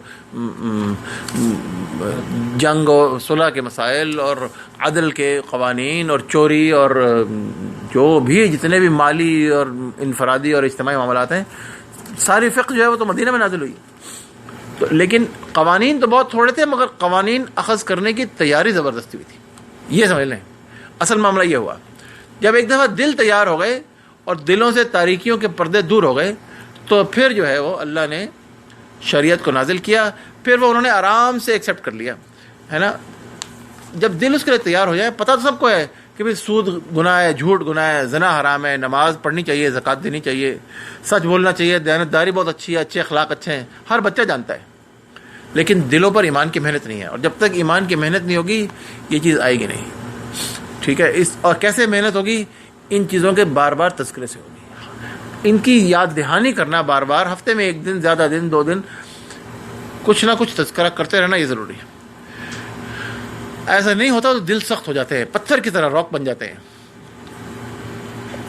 جنگ و صلح کے مسائل اور عدل کے قوانین اور چوری اور جو بھی جتنے بھی مالی اور انفرادی اور اجتماعی معاملات ہیں، ساری فقہ جو ہے وہ تو مدینہ میں نازل ہوئی۔ تو لیکن قوانین تو بہت تھوڑے تھے، مگر قوانین اخذ کرنے کی تیاری زبردستی ہوئی تھی۔ یہ سمجھ لیں، اصل معاملہ یہ ہوا، جب ایک دفعہ دل تیار ہو گئے اور دلوں سے تاریکیوں کے پردے دور ہو گئے تو پھر جو ہے وہ اللہ نے شریعت کو نازل کیا، پھر وہ انہوں نے آرام سے ایکسیپٹ کر لیا، ہے نا۔ جب دل اس کے لیے تیار ہو جائے، پتہ تو سب کو ہے کہ بھئی سود گناہ ہے، جھوٹ گناہ ہے، زنا حرام ہے، نماز پڑھنی چاہیے، زکوٰۃ دینی چاہیے، سچ بولنا چاہیے، دیانتداری بہت اچھی ہے، اچھے اخلاق اچھے ہیں، ہر بچہ جانتا ہے، لیکن دلوں پر ایمان کی محنت نہیں ہے، اور جب تک ایمان کی محنت نہیں ہوگی یہ چیز آئے گی نہیں، ٹھیک ہے۔ اور کیسے محنت ہوگی؟ ان چیزوں کے بار بار تذکرے سے ہوگی، ان کی یاد دہانی کرنا بار بار، ہفتے میں 1 دن، زیادہ دن 2 دن، کچھ نہ کچھ تذکرہ کرتے رہنا یہ ضروری ہے۔ ایسا نہیں ہوتا تو دل سخت ہو جاتے ہیں، پتھر کی طرح راک بن جاتے ہیں۔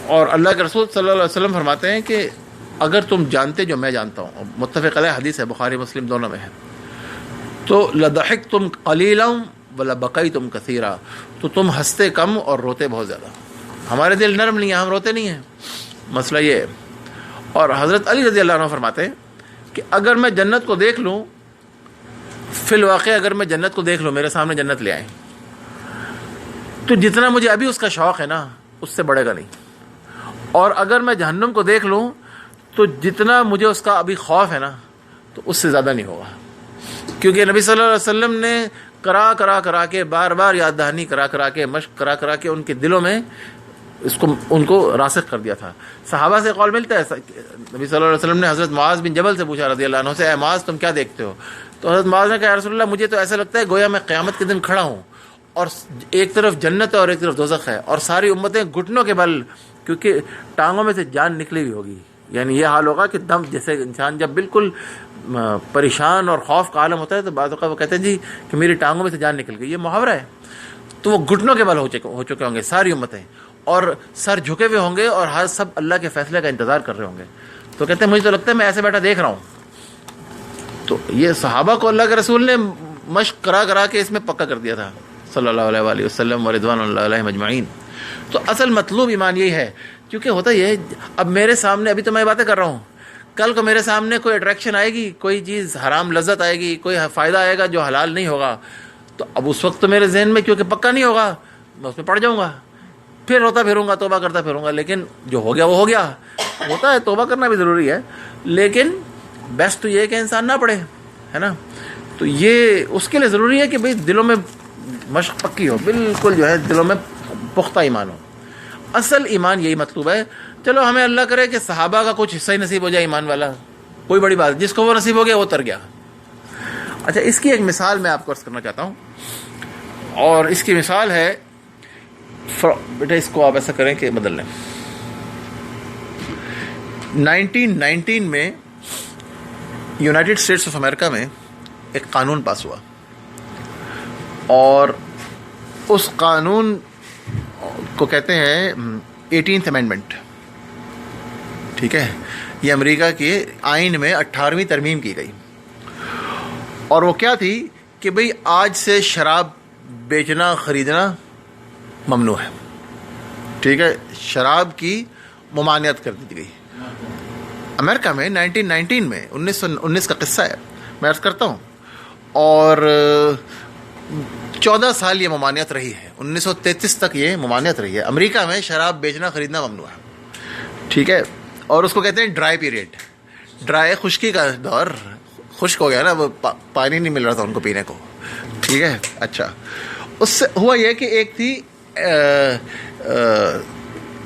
اور اللہ کے رسول صلی اللہ علیہ وسلم فرماتے ہیں کہ اگر تم جانتے جو میں جانتا ہوں، متفق علیہ حدیث ہے، بخاری مسلم دونوں میں ہے، تو لضحکتم قلیلا ولبکیتم کثیرا، تو تم ہنستے کم اور روتے بہت زیادہ۔ ہمارے دل نرم نہیں ہیں، ہم روتے نہیں ہیں، مسئلہ یہ ہے۔ اور حضرت علی رضی اللہ عنہ فرماتے ہیں کہ اگر میں جنت کو دیکھ لوں، فی الواقع اگر میں جنت کو دیکھ لوں، میرے سامنے جنت لے آئیں، تو جتنا مجھے ابھی اس کا شوق ہے نا، اس سے بڑھے گا نہیں، اور اگر میں جہنم کو دیکھ لوں تو جتنا مجھے اس کا ابھی خوف ہے نا، تو اس سے زیادہ نہیں ہوگا، کیونکہ نبی صلی اللہ علیہ وسلم نے کرا کے بار بار یاد دہانی کرا کے مشق کرا کے ان کے دلوں میں ان کو راسخ کر دیا تھا۔ صحابہ سے قول ملتا ہے، نبی صلی اللہ علیہ وسلم نے حضرت معاذ بن جبل سے پوچھا رضی اللہ عنہ سے، اے معاذ تم کیا دیکھتے ہو؟ تو حضرت معاذ نے کہا، یا رسول اللہ مجھے تو ایسا لگتا ہے گویا میں قیامت کے دن کھڑا ہوں، اور ایک طرف جنت ہے اور ایک طرف دوزخ ہے، اور ساری امتیں گھٹنوں کے بل، کیونکہ ٹانگوں میں سے جان نکلی ہوئی ہوگی، یعنی یہ حال ہوگا کہ دم، جیسے انسان جب بالکل پریشان اور خوف کا عالم ہوتا ہے تو بعض اوقات وہ کہتے ہیں جی کہ میری ٹانگوں میں سے جان نکل گئی، یہ محاورہ ہے۔ تو وہ گھٹنوں کے بل ہو چکے ہوں گے ساری امتیں، اور سر جھکے ہوئے ہوں گے، اور ہر سب اللہ کے فیصلے کا انتظار کر رہے ہوں گے۔ تو کہتے ہیں مجھے تو لگتا ہے میں ایسے بیٹھا دیکھ رہا ہوں۔ تو یہ صحابہ کو اللہ کے رسول نے مشق کرا کے اس میں پکا کر دیا تھا صلی اللہ علیہ وآلہ وسلم و رضوان اللہ علیہم اجمعین۔ تو اصل مطلوب ایمان یہی ہے، کیونکہ ہوتا یہ ہے، اب میرے سامنے ابھی تو میں باتیں کر رہا ہوں، کل کو میرے سامنے کوئی اٹریکشن آئے گی، کوئی چیز حرام لذت آئے گی، کوئی فائدہ آئے گا جو حلال نہیں ہوگا، تو اب اس وقت تو میرے ذہن میں کیونکہ پکا نہیں ہوگا، میں اس میں پڑ جاؤں گا، پھر روتا پھروں گا، توبہ کرتا پھروں گا۔ لیکن جو ہو گیا وہ ہو گیا، ہوتا ہے، توبہ کرنا بھی ضروری ہے، لیکن بیسٹ تو یہ ہے کہ انسان نہ پڑے، ہے نا۔ تو یہ اس کے لیے ضروری ہے کہ بھئی دلوں میں مشق پکی ہو، بالکل جو ہے دلوں میں پختہ ایمان ہو۔ اصل ایمان یہی مطلوب ہے۔ چلو ہمیں اللہ کرے کہ صحابہ کا کچھ حصہ ہی نصیب ہو جائے ایمان والا، کوئی بڑی بات، جس کو وہ نصیب ہو گیا وہ تر گیا۔ اچھا، اس کی ایک مثال میں آپ کو عرض کرنا چاہتا ہوں، اور اس کی مثال ہے، بیٹا اس کو آپ ایسا کریں کہ بدل لیں۔ 1919 میں یونائٹڈ اسٹیٹس آف امریکہ میں ایک قانون پاس ہوا، اور اس قانون کو کہتے ہیں 18th امینڈمنٹ، ٹھیک ہے۔ یہ امریکہ کے آئین میں 18ویں ترمیم کی گئی، اور وہ کیا تھی کہ بھئی آج سے شراب بیچنا خریدنا ممنوع ہے، ٹھیک ہے، شراب کی ممانعت کر دی گئی امریکہ میں 1919 میں۔ 1919 کا قصہ ہے، میں عرض کرتا ہوں، اور 14 سال یہ ممانعت رہی ہے، 1933 تک یہ ممانعت رہی ہے، امریکہ میں شراب بیچنا خریدنا ممنوع ہے، ٹھیک ہے۔ اور اس کو کہتے ہیں ڈرائی پیریڈ، ڈرائی خشکی کا دور، خشک ہو گیا نا، وہ پانی نہیں مل رہا تھا ان کو پینے کو، ٹھیک ہے۔ اچھا، اس سے ہوا یہ کہ ایک تھی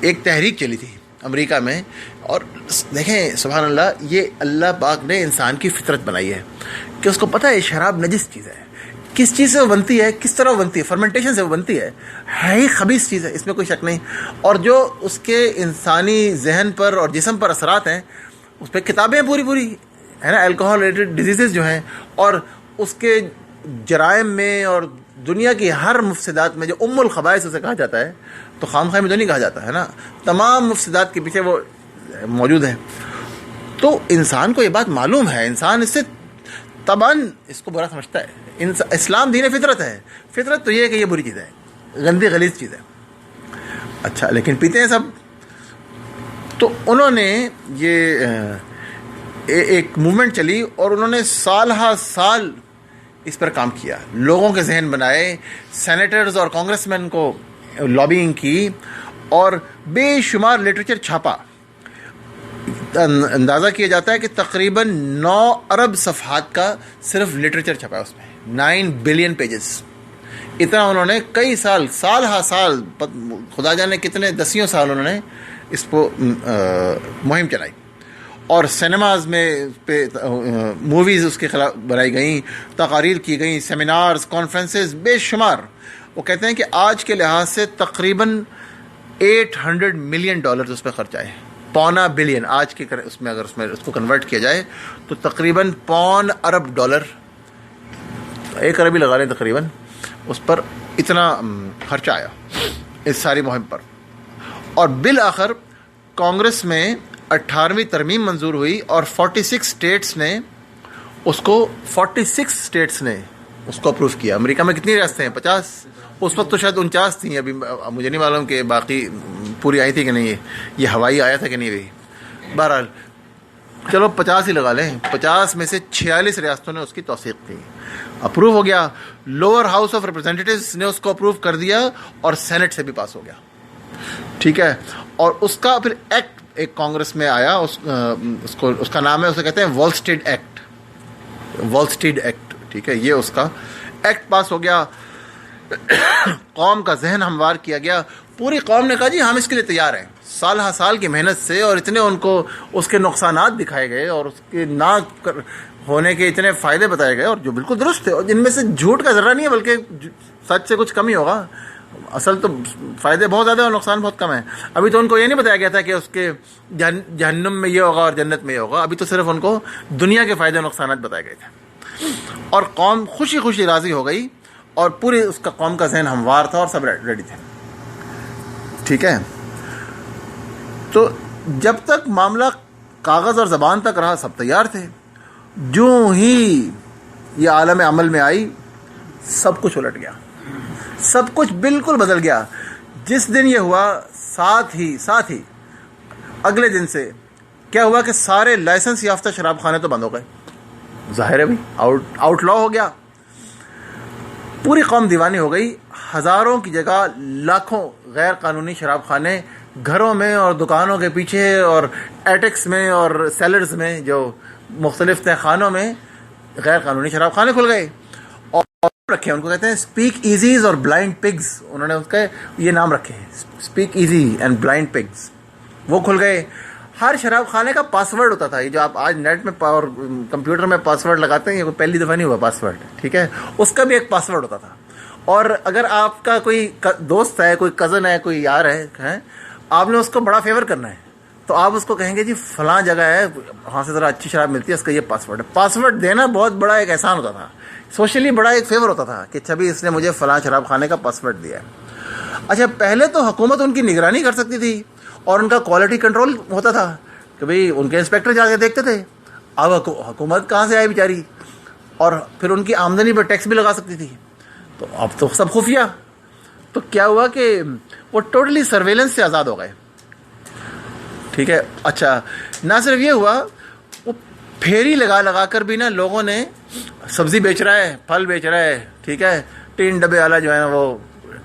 ایک تحریک چلی تھی امریکہ میں، اور دیکھیں سبحان اللہ، یہ اللہ پاک نے انسان کی فطرت بنائی ہے کہ اس کو پتہ ہے شراب نجس چیز ہے، کس چیز سے وہ بنتی ہے، کس طرح وہ بنتی ہے، فرمنٹیشن سے وہ بنتی ہے ہی خبیث چیز ہے، اس میں کوئی شک نہیں. اور جو اس کے انسانی ذہن پر اور جسم پر اثرات ہیں، اس پہ کتابیں پوری ہے نا، الکوہول ریلیٹڈ ڈیزیزز جو ہیں، اور اس کے جرائم میں اور دنیا کی ہر مفسدات میں جو الخبائث اسے کہا جاتا ہے، تو خام میں تو نہیں کہا جاتا ہے نا، تمام مفسدات کے پیچھے وہ موجود ہے. تو انسان کو یہ بات معلوم ہے، انسان اس سے طبعاً اس کو برا سمجھتا ہے. اسلام دین فطرت ہے، فطرت تو یہ ہے کہ یہ بری چیز ہے، گندی غلیظ چیز ہے. اچھا لیکن پیتے ہیں سب. تو انہوں نے یہ ایک موومنٹ چلی اور انہوں نے سال ہا سال اس پر کام کیا، لوگوں کے ذہن بنائے، سینیٹرز اور کانگریس مین کو لابینگ کی، اور بے شمار لٹریچر چھاپا. اندازہ کیا جاتا ہے کہ تقریباً 9 ارب صفحات کا صرف لٹریچر چھپا ہے، اس میں 9 بلین پیجز. اتنا انہوں نے کئی سال ہا سال، خدا جانے کتنے دسیوں سال انہوں نے اس کو مہم چلائی. اور سینماز میں پہ موویز اس کے خلاف بنائی گئیں، تقاریر کی گئیں، سیمینارز، کانفرنسز بے شمار. وہ کہتے ہیں کہ آج کے لحاظ سے تقریباً $800 ملین اس پہ خرچ آئے، $2.25 بلین آج کے اس میں، اگر اس کو کنورٹ کیا جائے تو تقریباً $2.25 ارب، 1 ارب ہی لگا لیں تقریباً، اس پر اتنا خرچہ آیا اس ساری مہم پر. اور بالآخر کانگریس میں 18ویں ترمیم منظور ہوئی، اور 46 اسٹیٹس نے اس کو اپروو کیا. امریکہ میں کتنی ریاستیں ہیں؟ 50. اس وقت تو شاید 49 تھیں، ابھی مجھے نہیں معلوم کہ باقی پوری آئی تھی کہ نہیں، یہ ہوائی آیا تھا کہ نہیں بھی. بہرحال چلو 50 ہی لگا لیں. 50 میں سے 46 ریاستوں نے اس کی توثیق کی، اپروو ہو گیا. لوور ہاؤس آف ریپرزینٹیٹیوز نے اس کو اپروو کر دیا، اور سینٹ سے بھی پاس ہو گیا. ٹھیک ہے. اور اس کا پھر ایکٹ ایک کانگریس میں آیا، اس کا نام ہے، اسے کہتے ہیں والسٹیڈ ایکٹ. ٹھیک ہے، یہ اس کا ایکٹ پاس ہو گیا. قوم کا ذہن ہموار کیا گیا. پوری قوم نے کہا جی ہم اس کے لیے تیار ہیں. سال ہا سال کی محنت سے، اور اتنے ان کو اس کے نقصانات دکھائے گئے، اور اس کے نہ ہونے کے اتنے فائدے بتائے گئے، اور جو بالکل درست تھے، اور جن میں سے جھوٹ کا ذرہ نہیں ہے، بلکہ سچ سے کچھ کم ہی ہوگا. اصل تو فائدے بہت زیادہ اور نقصان بہت کم ہے. ابھی تو ان کو یہ نہیں بتایا گیا تھا کہ اس کے جہنم میں یہ ہوگا اور جنت میں یہ ہوگا. ابھی تو صرف ان کو دنیا کے فائدے اور نقصانات بتائے گئے تھے. اور قوم خوشی راضی ہو گئی، اور پورے اس کا قوم کا ذہن ہموار تھا، اور سب ریڈی تھے. ٹھیک ہے. تو جب تک معاملہ کاغذ اور زبان تک رہا سب تیار تھے. جو ہی یہ عالم عمل میں آئی سب کچھ الٹ گیا، سب کچھ بالکل بدل گیا. جس دن یہ ہوا ساتھ ہی اگلے دن سے کیا ہوا کہ سارے لائسنس یافتہ شراب خانے تو بند ہو گئے. ظاہر ہے بھائی آؤٹ لا ہو گیا. پوری قوم دیوانی ہو گئی. ہزاروں کی جگہ لاکھوں غیر قانونی شراب خانے گھروں میں اور دکانوں کے پیچھے اور ایٹکس میں اور سیلرز میں، جو مختلف تہ خانوں میں غیر قانونی شراب خانے کھل گئے. اور رکھے ان کو کہتے ہیں اسپیک ایزیز اور بلائنڈ پگز. انہوں نے اس کا یہ نام رکھے ہیں، speak easy and blind pigs. وہ کھل گئے. ہر شراب خانے کا پاسورڈ ہوتا تھا. یہ جو آپ آج نیٹ میں اور کمپیوٹر میں پاسورڈ لگاتے ہیں، یہ کوئی پہلی دفعہ نہیں ہوا پاسورڈ. ٹھیک ہے، اس کا بھی ایک پاسورڈ ہوتا تھا. اور اگر آپ کا کوئی دوست ہے، کوئی کزن ہے، کوئی یار ہے، آپ نے اس کو بڑا فیور کرنا ہے، تو آپ اس کو کہیں گے جی فلاں جگہ ہے، وہاں سے ذرا اچھی شراب ملتی ہے، اس کا یہ پاسورڈ ہے. پاسورڈ دینا بہت بڑا ایک احسان ہوتا تھا، سوشلی بڑا ایک فیور ہوتا تھا کہ چھبی اس نے مجھے فلاں شراب خانے کا پاسورڈ دیا ہے. اچھا، پہلے تو حکومت ان کی نگرانی کر سکتی تھی، اور ان کا کوالٹی کنٹرول ہوتا تھا کہ بھئی ان کے انسپیکٹر جا کے دیکھتے تھے. اب حکومت کہاں سے آئی بیچاری، اور پھر ان کی آمدنی پر ٹیکس بھی لگا سکتی تھی. تو اب تو سب خفیہ. تو کیا ہوا کہ وہ ٹوٹلی سرویلنس سے آزاد ہو گئے. ٹھیک ہے. اچھا، نہ صرف یہ ہوا، وہ پھیری لگا کر بھی نا لوگوں نے سبزی بیچ رہا ہے، پھل بیچ رہا ہے، ٹھیک ہے، 3 ڈبے والا جو ہے نا وہ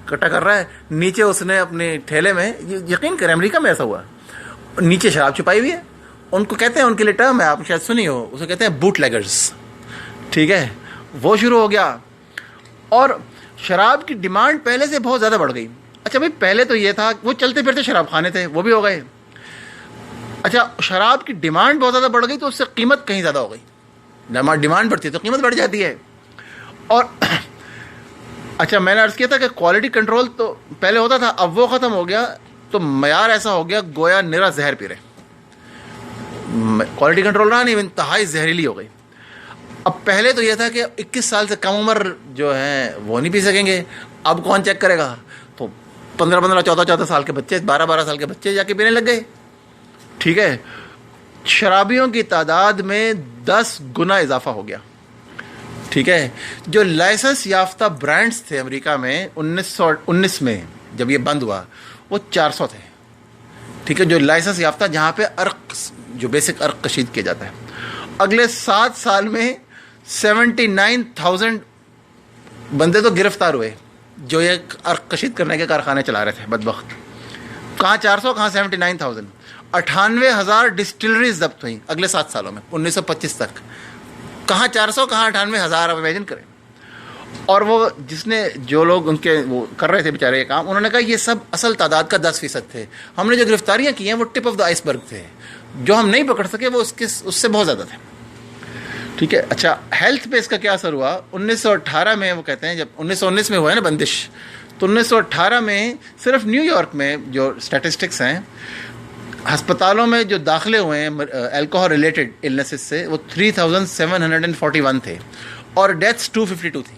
کٹا کر رہا ہے. نیچے اس نے اپنے ٹھیلے میں، یقین کریں امریکہ میں ایسا ہوا، نیچے شراب چھپائی ہوئی ہے. ان کو کہتے ہیں، ان کے لیے ٹرم ہے، آپ شاید سنی ہو، اسے کہتے ہیں بوٹ لیگرز. ٹھیک ہے. وہ شروع ہو گیا. اور شراب کی ڈیمانڈ پہلے سے بہت زیادہ بڑھ گئی. اچھا بھائی پہلے تو یہ تھا وہ چلتے پھرتے شراب خانے تھے, وہ بھی ہو گئے. اچھا شراب کی ڈیمانڈ بہت زیادہ بڑھ گئی تو اس سے قیمت کہیں زیادہ ہو گئی. ڈیمانڈ بڑھتی ہے تو قیمت بڑھ جاتی ہے. اور اچھا میں نے عرض کیا تھا کہ کوالٹی کنٹرول تو پہلے ہوتا تھا, اب وہ ختم ہو گیا, تو معیار ایسا ہو گیا گویا نرا زہر پی رہے. کوالٹی کنٹرول رہا نہیں, انتہائی زہریلی ہو گئی. اب پہلے تو یہ تھا کہ 21 سال سے کم عمر جو ہیں وہ نہیں پی سکیں گے, اب کون چیک کرے گا؟ تو 15 14 سال کے بچے, 12 سال کے بچے جا کے پینے لگ گئے. ٹھیک ہے, شرابیوں کی تعداد میں 10 گنا اضافہ ہو گیا. ٹھیک ہے, جو لائسنس یافتہ برانڈز تھے امریکہ میں 1919 میں جب یہ بند ہوا وہ 400 تھے. ٹھیک ہے, جو لائسنس یافتہ جہاں پہ عرق جو بیسک عرق کشید کیا جاتا ہے. اگلے 7 سال میں 79,000 بندے تو گرفتار ہوئے جو یہ عرق کشید کرنے کے کارخانے چلا رہے تھے بدبخت. کہاں 400 کہاں 79,000. 98,000 ڈسٹلریز ضبط ہوئیں اگلے 7 سالوں میں 1925 تک. کہاں 400 کہاں 98,000, آپ امیجن کریں. اور وہ جو لوگ ان کے وہ کر رہے تھے بیچارے یہ کام, انہوں نے کہا یہ سب اصل تعداد کا 10% تھے. ہم نے جو گرفتاریاں کی ہیں وہ ٹپ آف دا آئس برگ تھے, جو ہم نہیں پکڑ سکے وہ اس سے بہت زیادہ تھے. ٹھیک ہے. اچھا ہیلتھ پہ اس کا کیا اثر ہوا؟ 1918 میں وہ کہتے ہیں جب 1919 میں ہوا ہے نا بندش, تو 1918 میں صرف نیو یارک میں جو اسٹیٹسٹکس ہیں ہسپتالوں میں جو داخلے ہوئے ہیں الکوہول ریلیٹڈ النیسز سے وہ 3,741 تھے اور ڈیتھس 252 تھی.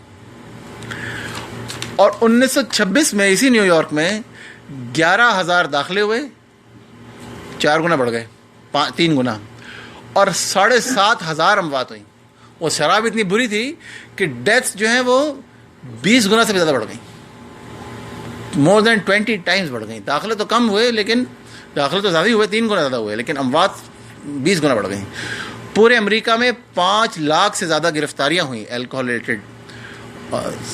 اور 1926 میں اسی نیو یارک میں 11,000 داخلے ہوئے, 4 گنا بڑھ گئے, 3 گنا, اور 7,500 اموات ہوئیں. وہ شراب اتنی بری تھی کہ ڈیتھس جو ہیں وہ 20 گنا سے بھی زیادہ بڑھ گئیں, مور دین 20 ٹائمز بڑھ گئیں. داخلے تو کم ہوئے, لیکن داخلے تو زیادہ ہی ہوئے, 3 گنا زیادہ ہوئے, لیکن اموات 20 گنا بڑھ گئیں. پورے امریکہ میں 5 لاکھ سے زیادہ گرفتاریاں ہوئیں الکوہول ریلیٹڈ,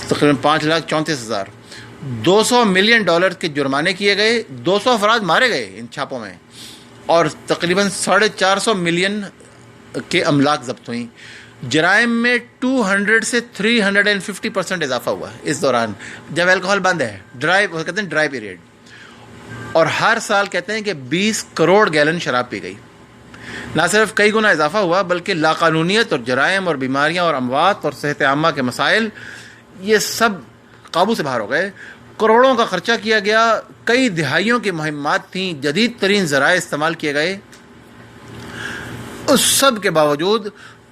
تقریباً 5,34,000. $200 ملین کے جرمانے کیے گئے, 200 افراد مارے گئے ان چھاپوں میں, اور تقریباً 450 ملین کے املاک ضبط ہوئیں. جرائم میں 200 سے 350% اضافہ ہوا ہے اس دوران جب الکوہول بند ہے, کہتے ہیں ڈرائی پیریڈ. اور ہر سال کہتے ہیں کہ 20 کروڑ گیلن شراب پی گئی. نہ صرف کئی گنا اضافہ ہوا بلکہ لاقانونیت اور جرائم اور بیماریاں اور اموات اور صحت عامہ کے مسائل یہ سب قابو سے باہر ہو گئے. کروڑوں کا خرچہ کیا گیا, کئی دہائیوں کی مہمات تھیں, جدید ترین ذرائع استعمال کیے گئے. اس سب کے باوجود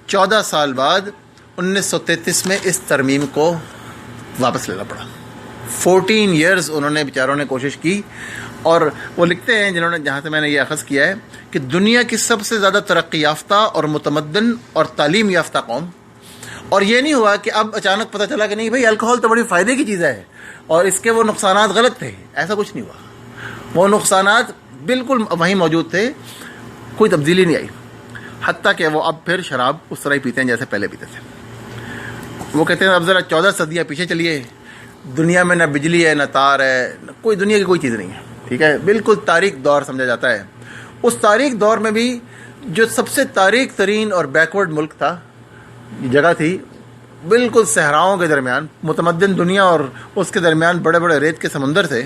14 سال بعد 1933 میں اس ترمیم کو واپس لینا پڑا. 14 ایئرز انہوں نے بیچاروں نے کوشش کی. اور وہ لکھتے ہیں جنہوں نے, جہاں سے میں نے یہ اخذ کیا ہے, کہ دنیا کی سب سے زیادہ ترقی یافتہ اور متمدن اور تعلیم یافتہ قوم. اور یہ نہیں ہوا کہ اب اچانک پتہ چلا کہ نہیں بھائی الکوہول تو بڑی فائدے کی چیز ہے اور اس کے وہ نقصانات غلط تھے. ایسا کچھ نہیں ہوا, وہ نقصانات بالکل وہیں موجود تھے, کوئی تبدیلی نہیں آئی. حتیٰ کہ وہ اب پھر شراب اس طرح ہی پیتے ہیں جیسے پہلے پیتے تھے. وہ کہتے ہیں اب ذرا 14 صدیاں پیچھے چلیے, دنیا میں نہ بجلی ہے نہ تار ہے, نہ کوئی دنیا کی کوئی چیز نہیں ہے. ٹھیک ہے, بالکل تاریک دور سمجھا جاتا ہے. اس تاریک دور میں بھی جو سب سے تاریک ترین اور بیکورڈ ملک تھا, جگہ تھی بالکل صحراؤں کے درمیان, متمدن دنیا اور اس کے درمیان بڑے بڑے ریت کے سمندر تھے.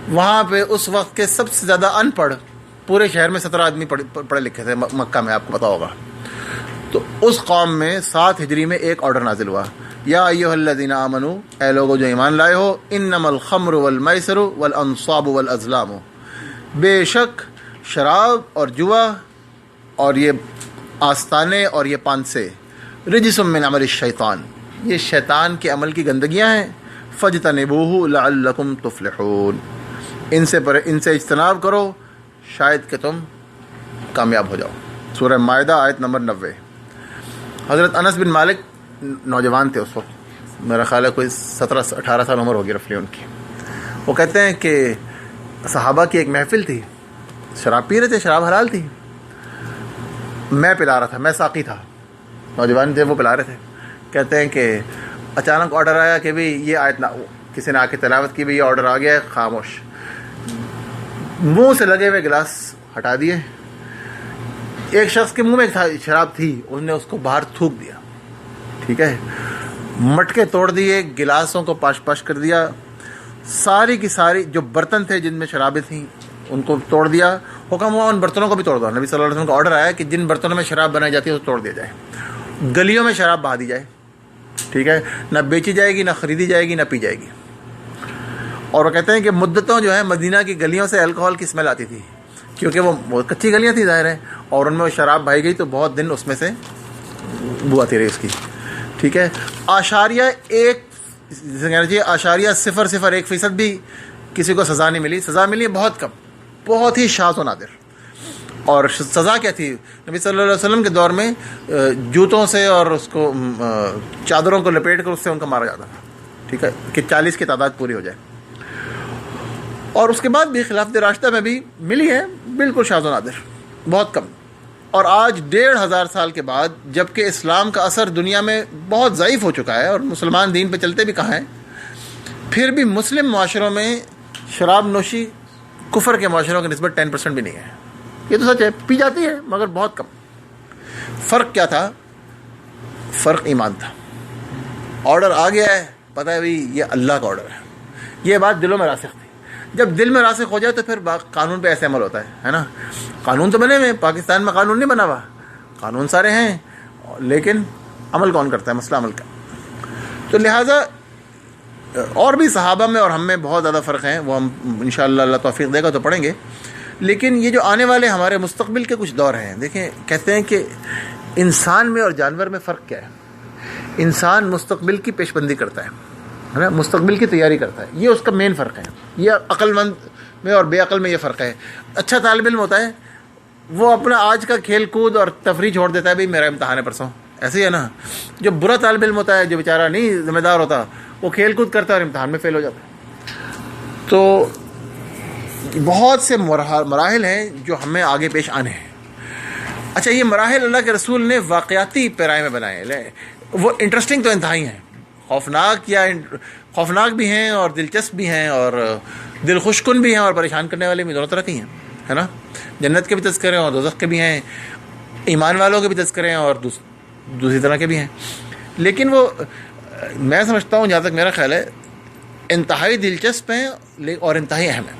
وہاں پہ اس وقت کے سب سے زیادہ ان پڑھ, پورے شہر میں 17 آدمی پڑھے لکھے تھے مکہ میں, آپ کو پتا ہوگا. تو اس قوم میں 7 ہجری میں ایک آرڈر نازل ہوا, یا ایھا الذین آمنوا, اے لوگو جو ایمان لائے ہو, انما الخمر والمیسر والانصاب والازلام, بے شک شراب اور جوا اور یہ آستانے اور یہ پانسے, رجس من عمل الشیطان, یہ شیطان کے عمل کی گندگیاں ہیں. فاجتنبوہ لعلکم تفلحون, ان سے اجتناب کرو شاید کہ تم کامیاب ہو جاؤ. سورہ مائدہ آیت نمبر 90. حضرت انس بن مالک نوجوان تھے اس وقت, میرا خیال ہے کوئی 17-18 سال عمر ہوگی رفلی ان کی. وہ کہتے ہیں کہ صحابہ کی ایک محفل تھی, شراب پی رہے تھے, شراب حلال تھی, میں پلا رہا تھا, میں ساقی تھا, نوجوان تھے وہ پلا رہے تھے. کہتے ہیں کہ اچانک آرڈر آیا کہ بھئی یہ آیت نہ, کسی نے آ کے تلاوت کی, بھی یہ آرڈر آ گیا ہے, خاموش. منہ سے لگے ہوئے گلاس ہٹا دیے, ایک شخص کے منہ میں شراب تھی, اس نے اس کو باہر تھوک دیا. ٹھیک ہے, مٹکے توڑ دیے، گلاسوں کو پاش پاش کر دیا، ساری کی ساری جو برتن تھے جن میں شرابیں تھیں ان کو توڑ دیا. حکم ہوا ان برتنوں کو بھی توڑ دو. نبی صلی اللہ علیہ وسلم کا آرڈر آیا کہ جن برتنوں میں شراب بنائی جاتی ہے اس کو توڑ دیا جائے. گلیوں میں شراب بہا دی جائے، ٹھیک ہے، نہ بیچی جائے گی، نہ خریدی جائے گی، نہ پی جائے گی. اور وہ کہتے ہیں کہ مدتوں جو ہے مدینہ کی گلیوں سے الکوہل کی اسمیل آتی تھی، کیونکہ وہ کچی گلیاں تھیں ظاہر ہے، اور ان میں وہ شراب بہائی گئی تو بہت دن اس میں سے بو آتی رہی اس کی. ٹھیک ہے، اشاریہ 0.001% بھی کسی کو سزا نہیں ملی. سزا ملی ہے بہت کم، بہت ہی شاذ و نادر. اور سزا کیا تھی؟ نبی صلی اللہ علیہ وسلم کے دور میں جوتوں سے اور اس کو چادروں کو لپیٹ کر اس سے ان کا مارا جاتا تھا. ٹھیک ہے، کہ 40 کی تعداد پوری ہو جائے. اور اس کے بعد بھی خلافت راشدہ میں بھی ملی ہے، بالکل شاذ و نادر، بہت کم. اور آج 1,500 سال کے بعد جب کہ اسلام کا اثر دنیا میں بہت ضعیف ہو چکا ہے اور مسلمان دین پہ چلتے بھی کہاں ہیں، پھر بھی مسلم معاشروں میں شراب نوشی کفر کے معاشروں کی نسبت 10% بھی نہیں ہے. یہ تو سچ ہے، پی جاتی ہے مگر بہت کم. فرق کیا تھا؟ فرق ایمان تھا. آرڈر آ گیا ہے، پتہ ہے بھائی یہ اللہ کا آرڈر ہے. یہ بات دلوں میں راسخ تھی. جب دل میں راسخ ہو جائے تو پھر قانون پہ ایسے عمل ہوتا ہے نا. قانون تو بنے ہوئے، پاکستان میں قانون نہیں بنا ہوا، قانون سارے ہیں، لیکن عمل کون کرتا ہے؟ مسئلہ عمل کا. تو لہٰذا اور بھی صحابہ میں اور ہم میں بہت زیادہ فرق ہیں، وہ ہم انشاءاللہ اللہ توفیق دے گا تو پڑھیں گے. لیکن یہ جو آنے والے ہمارے مستقبل کے کچھ دور ہیں، دیکھیں کہتے ہیں کہ انسان میں اور جانور میں فرق کیا ہے. انسان مستقبل کی پیش بندی کرتا ہے نا، مستقبل کی تیاری کرتا ہے، یہ اس کا مین فرق ہے. یہ عقل مند میں اور بے عقل میں یہ فرق ہے. اچھا طالب علم ہوتا ہے وہ اپنا آج کا کھیل کود اور تفریح چھوڑ دیتا ہے، بھائی میرا امتحان ہے پرسوں، ایسے ہی ہے نا. جو برا طالب علم ہوتا ہے، جو بیچارہ نہیں ذمہ دار ہوتا، وہ کھیل کود کرتا ہے اور امتحان میں فیل ہو جاتا ہے. تو بہت سے مراحل ہیں جو ہمیں آگے پیش آنے ہیں. اچھا، یہ مراحل اللہ کے رسول نے واقعاتی پیرائے میں بنائے ہیں. وہ انٹرسٹنگ تو انتہائی ہیں، خوفناک بھی ہیں اور دلچسپ بھی ہیں اور دل خوش کن بھی ہیں اور پریشان کرنے والے بھی، دونوں طرح کی ہیں، ہے نا. جنت کے بھی تذکرے ہیں اور دوزخ کے بھی ہیں، ایمان والوں کے بھی تذکرے ہیں اور دوسری طرح کے بھی ہیں. لیکن وہ میں سمجھتا ہوں، جہاں تک میرا خیال ہے، انتہائی دلچسپ ہیں اور انتہائی اہم ہیں.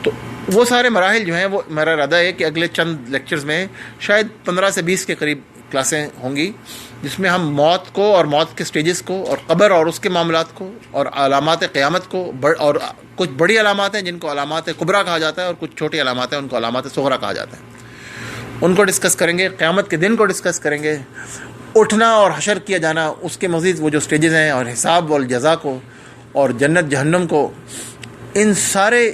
تو وہ سارے مراحل جو ہیں، وہ میرا ارادہ ہے کہ اگلے چند لیکچرز میں شاید 15 سے 20 کے قریب کلاسیں ہوں گی، جس میں ہم موت کو اور موت کے سٹیجز کو اور قبر اور اس کے معاملات کو اور علامات قیامت کو، اور کچھ بڑی علامات ہیں جن کو علامات کبریٰ کہا جاتا ہے اور کچھ چھوٹی علامات ہیں ان کو علامات صغریٰ کہا جاتا ہے، ان کو ڈسکس کریں گے. قیامت کے دن کو ڈسکس کریں گے، اٹھنا اور حشر کیا جانا، اس کے مزید وہ جو سٹیجز ہیں، اور حساب والجزا کو اور جنت جہنم کو، ان سارے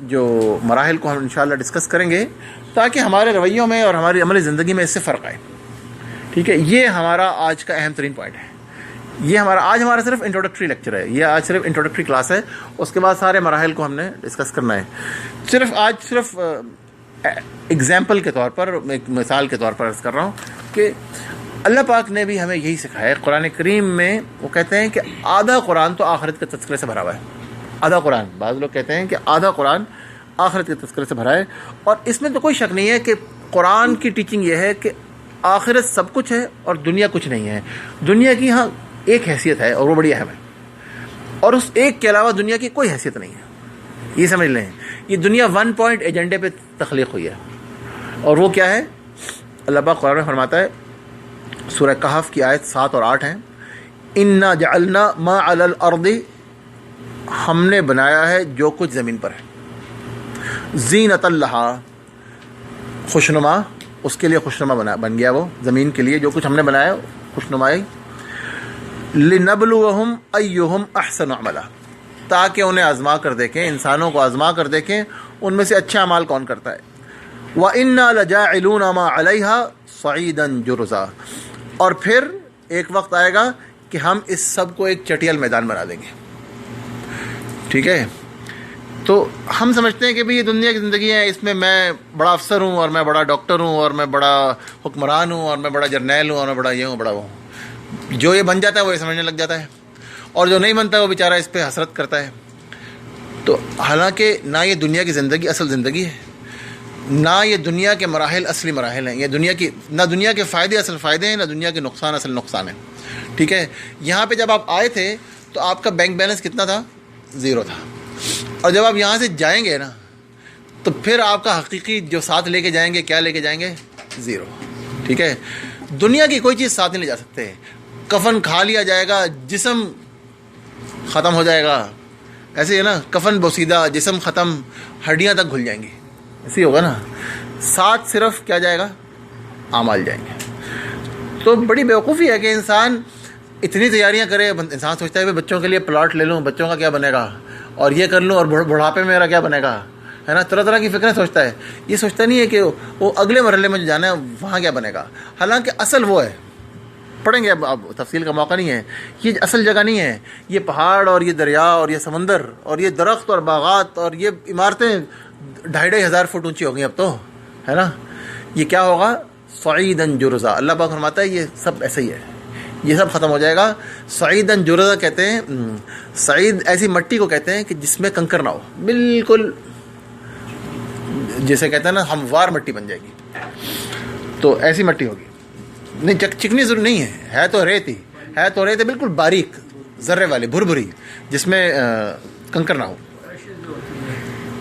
جو مراحل کو ہم انشاءاللہ ڈسکس کریں گے تاکہ ہمارے رویوں میں اور ہماری عملی زندگی میں اس سے فرق آئے. ٹھیک ہے، یہ ہمارا آج کا اہم ترین پوائنٹ ہے. یہ آج ہمارا صرف انٹروڈکٹری لیکچر ہے، یہ آج صرف انٹروڈکٹری کلاس ہے. اس کے بعد سارے مراحل کو ہم نے ڈسکس کرنا ہے. صرف اگزامپل کے طور پر، ایک مثال کے طور پر عرض کر رہا ہوں کہ اللہ پاک نے بھی ہمیں یہی سکھایا ہے. قرآن کریم میں وہ کہتے ہیں کہ آدھا قرآن تو آخرت کے تذکرے سے بھرا ہوا ہے. آدھا قرآن، بعض لوگ کہتے ہیں کہ آدھا قرآن آخرت کے تذکرے سے بھرا ہے. اور اس میں تو کوئی شک نہیں ہے کہ قرآن کی ٹیچنگ یہ ہے کہ آخرت سب کچھ ہے اور دنیا کچھ نہیں ہے. دنیا کی ہاں ایک حیثیت ہے اور وہ بڑی اہم ہے، اور اس ایک کے علاوہ دنیا کی کوئی حیثیت نہیں ہے. یہ سمجھ لیں، یہ دنیا 1 پوائنٹ ایجنڈے پہ تخلیق ہوئی ہے، اور وہ کیا ہے؟ اللہ پاک قرآن میں فرماتا ہے، سورہ کہف کی آیت 7 اور 8 ہیں، اِنَّا جَعَلْنَا مَا عَلَى الْأَرْضِ، ہم نے بنایا ہے جو کچھ زمین پر ہے، زینۃ لہا، خوشنما، اس کے لیے خوشنما بن گیا. وہ زمین کے لیے جو کچھ ہم نے بنایا خوشنمائی، لِنَبْلُوَهُمْ أَيُّهُمْ أَحْسَنُ عَمَلًا، تاکہ انہیں آزما کر دیکھیں، انسانوں کو آزما کر دیکھیں ان میں سے اچھا اعمال کون کرتا ہے. وَإِنَّا لَجَاعِلُونَ مَا عَلَيْهَا صَعِيدًا جُرُزًا، اور پھر ایک وقت آئے گا کہ ہم اس سب کو ایک چٹیل میدان بنا دیں گے. ٹھیک ہے، تو ہم سمجھتے ہیں کہ بھئی یہ دنیا کی زندگی ہے، اس میں میں بڑا افسر ہوں اور میں بڑا ڈاکٹر ہوں اور میں بڑا حکمران ہوں اور میں بڑا جرنیل ہوں اور میں بڑا یہ ہوں بڑا وہ ہوں. جو یہ بن جاتا ہے وہ یہ سمجھنے لگ جاتا ہے، اور جو نہیں بنتا وہ بیچارہ اس پہ حسرت کرتا ہے. تو حالانکہ نہ یہ دنیا کی زندگی اصل زندگی ہے، نہ یہ دنیا کے مراحل اصلی مراحل ہیں. یہ نہ دنیا کے فائدے اصل فائدے ہیں، نہ دنیا کے نقصان اصل نقصان ہیں. ٹھیک ہے. یہاں پہ جب آپ آئے تھے تو آپ کا بینک بیلنس کتنا تھا؟ 0 تھا. اور جب آپ یہاں سے جائیں گے نا تو پھر آپ کا حقیقی جو ساتھ لے کے جائیں گے، کیا لے کے جائیں گے؟ 0. ٹھیک ہے. دنیا کی کوئی چیز ساتھ نہیں لے جا سکتے. کفن کھا لیا جائے گا، جسم ختم ہو جائے گا. ایسے ہے نا، کفن بوسیدہ، جسم ختم، ہڈیاں تک گھل جائیں گی. ایسے ہوگا نا. ساتھ صرف کیا جائے گا؟ اعمال جائیں گے. تو بڑی بیوقوفی ہے کہ انسان اتنی تیاریاں کرے. انسان سوچتا ہے کہ بچوں کے لیے پلاٹ لے لوں، بچوں کا کیا بنے گا، اور یہ کر لوں، اور بڑھاپے میں میرا کیا بنے گا، ہے نا. طرح طرح کی فکریں سوچتا ہے. یہ سوچتا نہیں ہے کہ وہ اگلے مرحلے میں جو جانا ہے وہاں کیا بنے گا. حالانکہ اصل وہ ہے، پڑھیں گے اب تفصیل کا موقع نہیں ہے. یہ اصل جگہ نہیں ہے. یہ پہاڑ اور یہ دریا اور یہ سمندر اور یہ درخت اور باغات اور یہ عمارتیں 2500 فٹ اونچی ہو گئی اب تو، ہے نا. یہ کیا ہوگا؟ صعیداً جرزا. اللہ پاک فرماتا ہے یہ سب ایسے ہی ہے، یہ سب ختم ہو جائے گا. صعیداً جرزا کہتے ہیں، صعید ایسی مٹی کو کہتے ہیں کہ جس میں کنکر نہ ہو، بالکل جسے کہتے ہیں نا ہموار مٹی بن جائے گی. تو ایسی مٹی ہوگی. نہیں چکنی ضرور نہیں ہے، ہے تو ریت ہی، ہے تو ریت بالکل باریک ذرے والی بھری جس میں کنکر نہ ہو،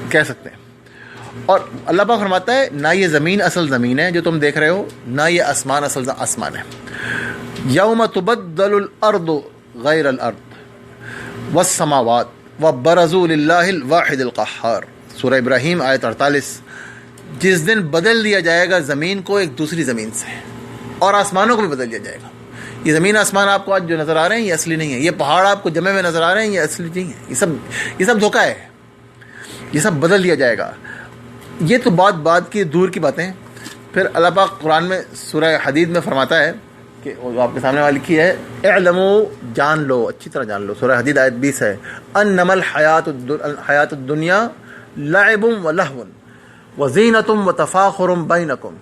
کہہ سکتے ہیں. اور اللہ پاک فرماتا ہے نہ یہ زمین اصل زمین ہے جو تم دیکھ رہے ہو، نہ یہ آسمان اصل آسمان ہے. یوم تبدل الارض غیر الارض والسماوات وبرزوا للہ الواحد القہار. سورہ ابراہیم آیت 48. جس دن بدل دیا جائے گا زمین کو ایک دوسری زمین سے، اور آسمانوں کو بھی بدل دیا جائے گا. یہ زمین آسمان آپ کو آج جو نظر آ رہے ہیں یہ اصلی نہیں ہے. یہ پہاڑ آپ کو جمے میں نظر آ رہے ہیں یہ اصلی نہیں ہے. یہ سب دھوکہ ہے. یہ سب بدل دیا جائے گا. یہ تو بات کی دور کی باتیں. پھر اللہ پاک قرآن میں سورہ حدید میں فرماتا ہے کہ وہ آپ کے سامنے والی لکھی ہے، اعلموا، جان لو، اچھی طرح جان لو. سورہ حدید آیت 20 ہے، انما الحیات الدنیا لعب ولہو وزینۃ وتفاخر بینکم.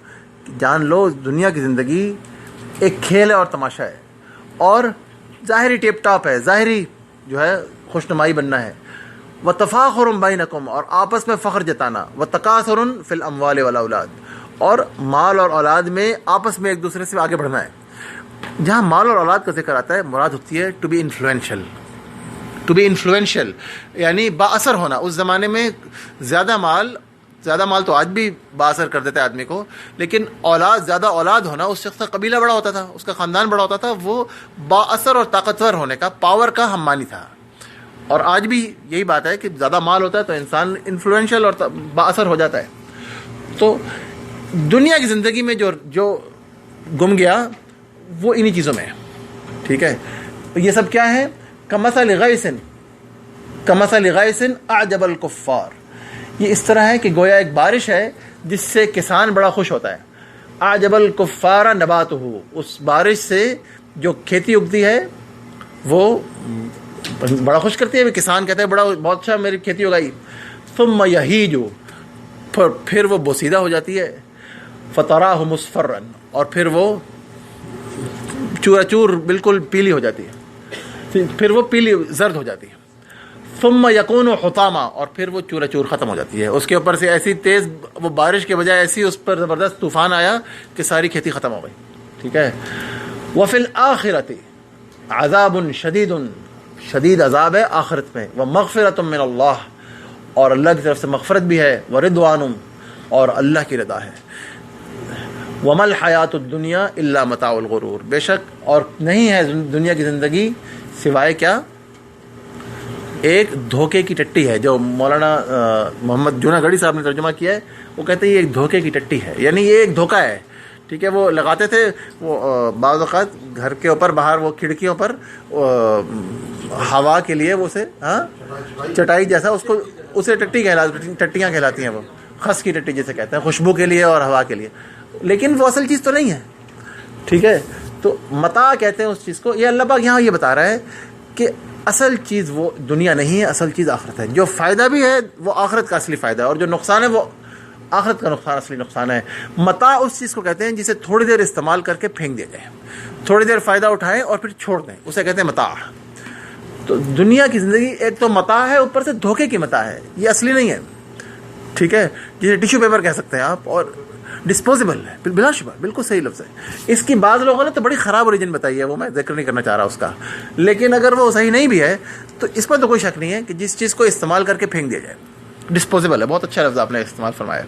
جان لو دنیا کی زندگی ایک کھیل ہے اور تماشا ہے، اور ظاہری ٹیپ ٹاپ ہے، ظاہری جو ہے خوشنمائی بننا ہے. وتفاخر بینکم، اور آپس میں فخر جتانا. وتکاثر فی الاموال والاولاد، اور مال اور اولاد میں آپس میں ایک دوسرے سے آگے بڑھنا ہے. جہاں مال اور اولاد کا ذکر آتا ہے مراد ہوتی ہے ٹو بی انفلوئنشل، یعنی با اثر ہونا. اس زمانے میں زیادہ مال تو آج بھی با اثر کر دیتا ہے آدمی کو، لیکن زیادہ اولاد ہونا، اس شخص کا قبیلہ بڑا ہوتا تھا، اس کا خاندان بڑا ہوتا تھا، وہ با اثر اور طاقتور ہونے کا، پاور کا ہم مانی تھا. اور آج بھی یہی بات ہے کہ زیادہ مال ہوتا ہے تو انسان انفلوئنشل اور با اثر ہو جاتا ہے. تو دنیا کی زندگی میں جو گم گیا وہ انہی چیزوں میں ہے. ٹھیک ہے. یہ سب کیا ہے؟ کمثل غیث اعجب الکفار. یہ اس طرح ہے کہ گویا ایک بارش ہے جس سے کسان بڑا خوش ہوتا ہے. اعجب الکفار نباتہ، اس بارش سے جو کھیتی اگتی ہے وہ بڑا خوش کرتی ہے. کسان کہتا ہے بہت اچھا میری کھیتی اگائی. ثم یہیج، پھر وہ بوسیدہ ہو جاتی ہے. فتراہ مصفرا، اور پھر وہ چورا چور بالکل پیلی ہو جاتی ہے، پھر وہ پیلی زرد ہو جاتی ہے. ثم یکون حطاما، اور پھر وہ چورا چور ختم ہو جاتی ہے. اس کے اوپر سے ایسی تیز وہ بارش کے بجائے ایسی اس پر زبردست طوفان آیا کہ ساری کھیتی ختم ہو گئی. ٹھیک ہے. وفی الآخرۃ عذاب شدید عذاب ہے آخرت میں. ومغفرۃ من اللہ، اور اللہ کی طرف سے مغفرت بھی ہے. ورضوان، اور اللہ کی رضا ہے. وما الحیات الدنیا الا متاع الغرور، بے شک اور نہیں ہے دنیا کی زندگی سوائے کیا؟ ایک دھوکے کی ٹٹی ہے. جو مولانا محمد جوناگڑھی صاحب نے ترجمہ کیا ہے وہ کہتے ہیں یہ ایک دھوکے کی ٹٹی ہے، یعنی یہ ایک دھوکہ ہے. ٹھیک ہے. وہ لگاتے تھے وہ بعض اوقات گھر کے اوپر باہر وہ کھڑکیوں پر ہوا کے لیے وہ سے چٹائی جیسا اسے ٹٹیاں کہلاتی ہیں. وہ خس کی ٹٹی جسے کہتے ہیں، خوشبو کے لیے اور ہوا کے لیے، لیکن وہ اصل چیز تو نہیں ہے. ٹھیک ہے. تو متاع کہتے ہیں اس چیز کو. یہ اللہ پاک یہاں یہ بتا رہا ہے کہ اصل چیز وہ دنیا نہیں ہے، اصل چیز آخرت ہے. جو فائدہ بھی ہے وہ آخرت کا اصلی فائدہ ہے، اور جو نقصان ہے وہ آخرت کا نقصان اصلی نقصان ہے. متاع اس چیز کو کہتے ہیں جسے تھوڑی دیر استعمال کر کے پھینک دیا جائے، تھوڑی دیر فائدہ اٹھائیں اور پھر چھوڑ دیں، اسے کہتے ہیں متاع. تو دنیا کی زندگی ایک تو متاع ہے، اوپر سے دھوکے کی متاع ہے، یہ اصلی نہیں ہے. ٹھیک ہے. جسے ٹیشو پیپر کہہ سکتے ہیں آپ، اور ڈسپوزیبل ہے، بلا شبہ بالکل صحیح لفظ ہے. اس کی بعض لوگوں نے تو بڑی خراب اوریجن بتائی ہے، وہ میں ذکر نہیں کرنا چاہ رہا اس کا، لیکن اگر وہ صحیح نہیں بھی ہے تو اس پر تو کوئی شک نہیں ہے کہ جس چیز کو استعمال کر کے پھینک دیا جائے ڈسپوزیبل ہے. بہت اچھا لفظ آپ نے استعمال فرمایا.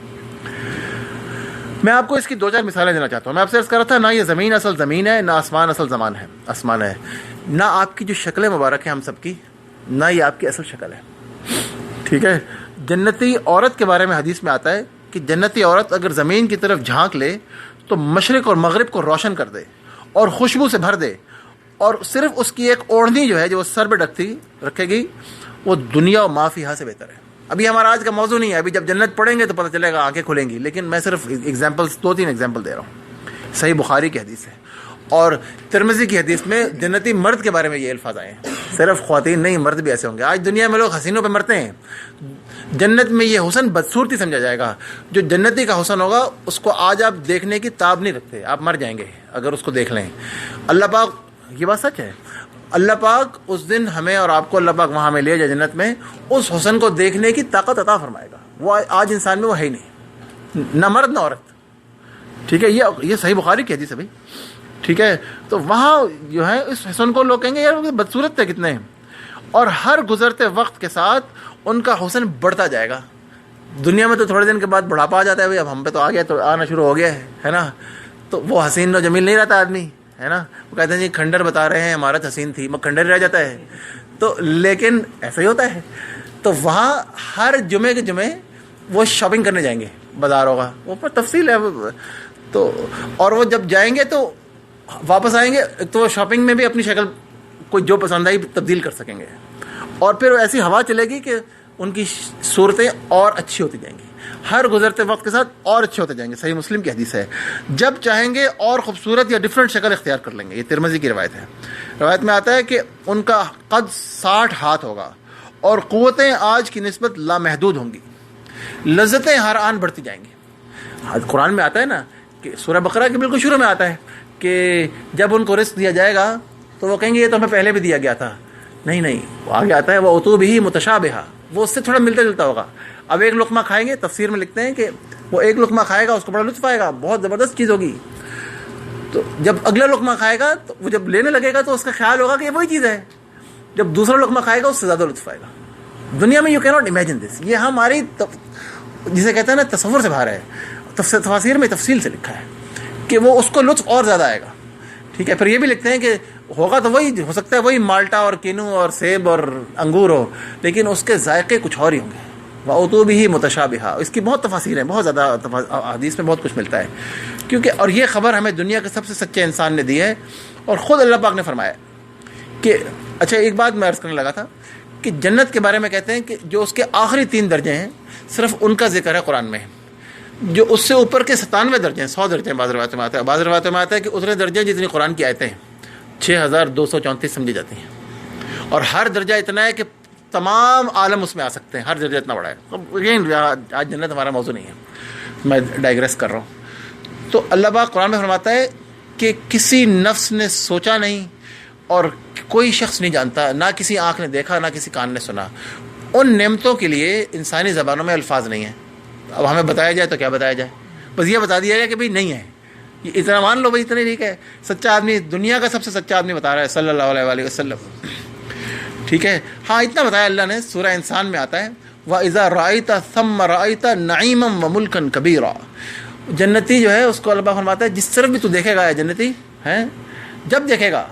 میں آپ کو اس کی 2-4 مثالیں دینا چاہتا ہوں. میں آپ سے عرض کر رہا تھا، نہ یہ زمین اصل زمین ہے، نہ آسمان اصل آسمان ہے، نہ آپ کی جو شکل مبارک ہے ہم سب کی، نہ یہ آپ کی اصل شکل ہے. ٹھیک ہے. جنتی عورت کے بارے میں حدیث میں آتا ہے کہ جنتی عورت اگر زمین کی طرف جھانک لے تو مشرق اور مغرب کو روشن کر دے اور خوشبو سے بھر دے، اور صرف اس کی ایک اوڑھنی جو ہے جو وہ سر پہ رکھے گی، وہ دنیا و ما فیہا سے بہتر ہے. ابھی ہمارا آج کا موضوع نہیں ہے، ابھی جب جنت پڑھیں گے تو پتہ چلے گا، آنکھیں کھلیں گی، لیکن میں صرف 2-3 ایگزامپل دے رہا ہوں. صحیح بخاری کی حدیث ہے اور ترمذی کی حدیث میں جنتی مرد کے بارے میں یہ الفاظ آئے ہیں. صرف خواتین نہیں، مرد بھی ایسے ہوں گے. آج دنیا میں لوگ حسینوں پہ مرتے ہیں، جنت میں یہ حسن بدصورتی سمجھا جائے گا. جو جنتی کا حسن ہوگا اس کو آج آپ دیکھنے کی تاب نہیں رکھتے، آپ مر جائیں گے اگر اس کو دیکھ لیں. اللہ پاک، یہ بات سچ ہے، اللہ پاک اس دن ہمیں اور آپ کو، اللہ پاک وہاں ہمیں لے جائے جنت میں، اس حسن کو دیکھنے کی طاقت عطا فرمائے گا. وہ آج انسان میں وہ ہے ہی نہیں، نہ مرد نہ عورت. ٹھیک ہے. یہ صحیح بخاری کی حدیث ہے بھائی. ٹھیک ہے. تو وہاں جو ہے اس حسن کو لوگ کہیں گے یار بدصورت تھے کتنے ہیں، اور ہر گزرتے وقت کے ساتھ ان کا حسن بڑھتا جائے گا. دنیا میں تو تھوڑے دن کے بعد بڑھاپا آ جاتا ہے، بھائی اب ہم پہ تو آ گیا، تو آنا شروع ہو گیا ہے نا. تو وہ حسین و جمیل نہیں رہتا آدمی، ہے نا. وہ کہتے ہیں جی کھنڈر بتا رہے ہیں عمارت حسین تھی، وہ کھنڈر رہ جاتا ہے. تو لیکن ایسا ہی ہوتا ہے. تو وہاں ہر جمعے کے جمعے وہ شاپنگ کرنے جائیں گے بازاروں کا، وہ پر تفصیل ہے. تو اور وہ جب جائیں گے تو واپس آئیں گے تو وہ شاپنگ میں بھی اپنی شکل کوئی جو پسند آئی تبدیل کر سکیں گے، اور پھر ایسی ہوا چلے گی کہ ان کی صورتیں اور اچھی ہوتی جائیں گی، ہر گزرتے وقت کے ساتھ اور اچھے ہوتے جائیں گے. صحیح مسلم کی حدیث ہے. جب چاہیں گے اور خوبصورت یا ڈفرینٹ شکل اختیار کر لیں گے. یہ ترمذی کی روایت ہے. روایت میں آتا ہے کہ ان کا قد 60 ہاتھ ہوگا اور قوتیں آج کی نسبت لامحدود ہوں گی، لذتیں ہر آن بڑھتی جائیں گی. قرآن میں آتا ہے نا کہ سورہ بقرہ کے بالکل شروع میں آتا ہے کہ جب ان کو رزق دیا جائے گا تو وہ کہیں گے یہ تو ہمیں پہلے بھی دیا گیا تھا. نہیں، وہ آگے آتا ہے وہ اتو بھی متشابہہ، وہ اس سے تھوڑا ملتا جلتا ہوگا. اب ایک لقمہ کھائیں گے، تفسیر میں لکھتے ہیں کہ وہ ایک لقمہ کھائے گا اس کو بڑا لطف آئے گا، بہت زبردست چیز ہوگی. تو جب اگلا لقمہ کھائے گا تو وہ جب لینے لگے گا تو اس کا خیال ہوگا کہ یہ وہی چیز ہے. جب دوسرا لقمہ کھائے گا اس سے زیادہ لطف آئے گا. دنیا میں یو کی ناٹ امیجن دس. یہ ہماری جسے کہتے ہیں نا تصور سے باہر ہے. تفسیر میں تفصیل سے لکھا ہے کہ وہ اس کو لطف اور زیادہ آئے گا. ٹھیک ہے. پھر یہ بھی لکھتے ہیں کہ ہوگا تو وہی، ہو سکتا ہے وہی مالٹا اور کینو اور سیب اور انگور ہو، لیکن اس کے ذائقے کچھ اور ہی ہوں گے. وَأُتُوا بِهِ مُتَشَابِهًا. اس کی بہت تفاسیر ہیں، بہت زیادہ حدیث میں بہت کچھ ملتا ہے. کیونکہ اور یہ خبر ہمیں دنیا کے سب سے سچے انسان نے دی ہے، اور خود اللہ پاک نے فرمایا کہ اچھا ایک بات میں عرض کرنے لگا تھا کہ جنت کے بارے میں کہتے ہیں کہ جو اس کے آخری 3 درجے ہیں صرف ان کا ذکر ہے قرآن میں. جو اس سے اوپر کے 97 درجے ہیں، 100 درجے ہیں، بعض روایتوں میں آتا ہے. بعض روایتوں میں آتا ہے کہ اتنے درجے جتنی قرآن کی آیتیں ہیں 6234 سمجھی جاتی ہیں، اور ہر درجہ اتنا ہے کہ تمام عالم اس میں آ سکتے ہیں. ہر درجہ اتنا بڑا ہے. آج جنت ہمارا موضوع نہیں ہے، میں ڈائگریس کر رہا ہوں. تو اللہ پاک قرآن میں فرماتا ہے کہ کسی نفس نے سوچا نہیں اور کوئی شخص نہیں جانتا، نہ کسی آنکھ نے دیکھا نہ کسی کان نے سنا. ان نعمتوں کے لیے انسانی زبانوں میں الفاظ نہیں ہیں. اب ہمیں بتایا جائے تو کیا بتایا جائے؟ بس یہ بتا دیا جائے کہ بھئی نہیں ہے. اتنا مان لو بھائی، اتنا ٹھیک ہے. سچا آدمی، دنیا کا سب سے سچا آدمی بتا رہا ہے صلی اللہ علیہ وآلہ وسلم. ٹھیک ہے. ہاں اتنا بتایا اللہ نے. سورہ انسان میں آتا ہے وَإِذَا رَأَيْتَ ثَمَّ رَأَيْتَ نَعِيمًا وَمُلْكًا كَبِيرًا. جنتی جو ہے اس کو اللہ پاک فرماتا ہے جس طرف بھی تو دیکھے گا جنتی ہے، جب دیکھے گا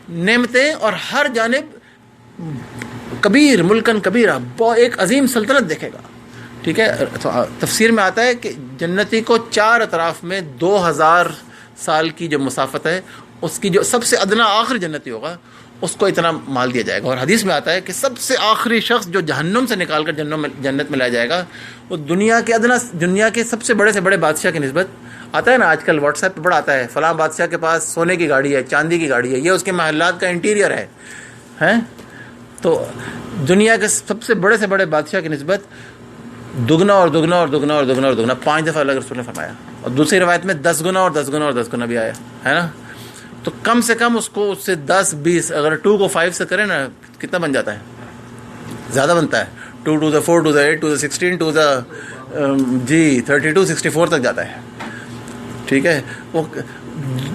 نعمتیں اور ہر جانب کبیر، ملکن کبیرہ، ایک عظیم سلطنت دیکھے گا. ٹھیک ہے. تفسیر میں آتا ہے کہ جنتی کو 4 اطراف میں 2000 سال کی جو مسافت ہے، اس کی جو سب سے ادنا آخری جنتی ہوگا اس کو اتنا مال دیا جائے گا. اور حدیث میں آتا ہے کہ سب سے آخری شخص جو جہنم سے نکال کر جنت میں لایا جائے گا، وہ دنیا کے سب سے بڑے بادشاہ کی نسبت آتا ہے نا. آج کل واٹس ایپ پہ بڑا آتا ہے فلاں بادشاہ کے پاس سونے کی گاڑی ہے، چاندی کی گاڑی ہے، یہ اس کے محلات کا انٹیریئر ہے. تو دنیا کے سب سے بڑے بادشاہ کی نسبت دگنا اور دگنا اور دگنا اور دگنا اور دگنا 5 دفعہ اللہ رسول نے فرمایا. اور دوسری روایت میں 10 گنا اور 10 گنا اور 10 گنا بھی آیا ہے نا. تو کم سے کم اس کو اس سے 10 20 اگر 2 کو 5 سے کریں نا کتنا بن جاتا ہے؟ زیادہ بنتا ہے. 2 to the 4 to the 8 to the 16 to the 32 64 تک جاتا ہے. ٹھیک ہے، وہ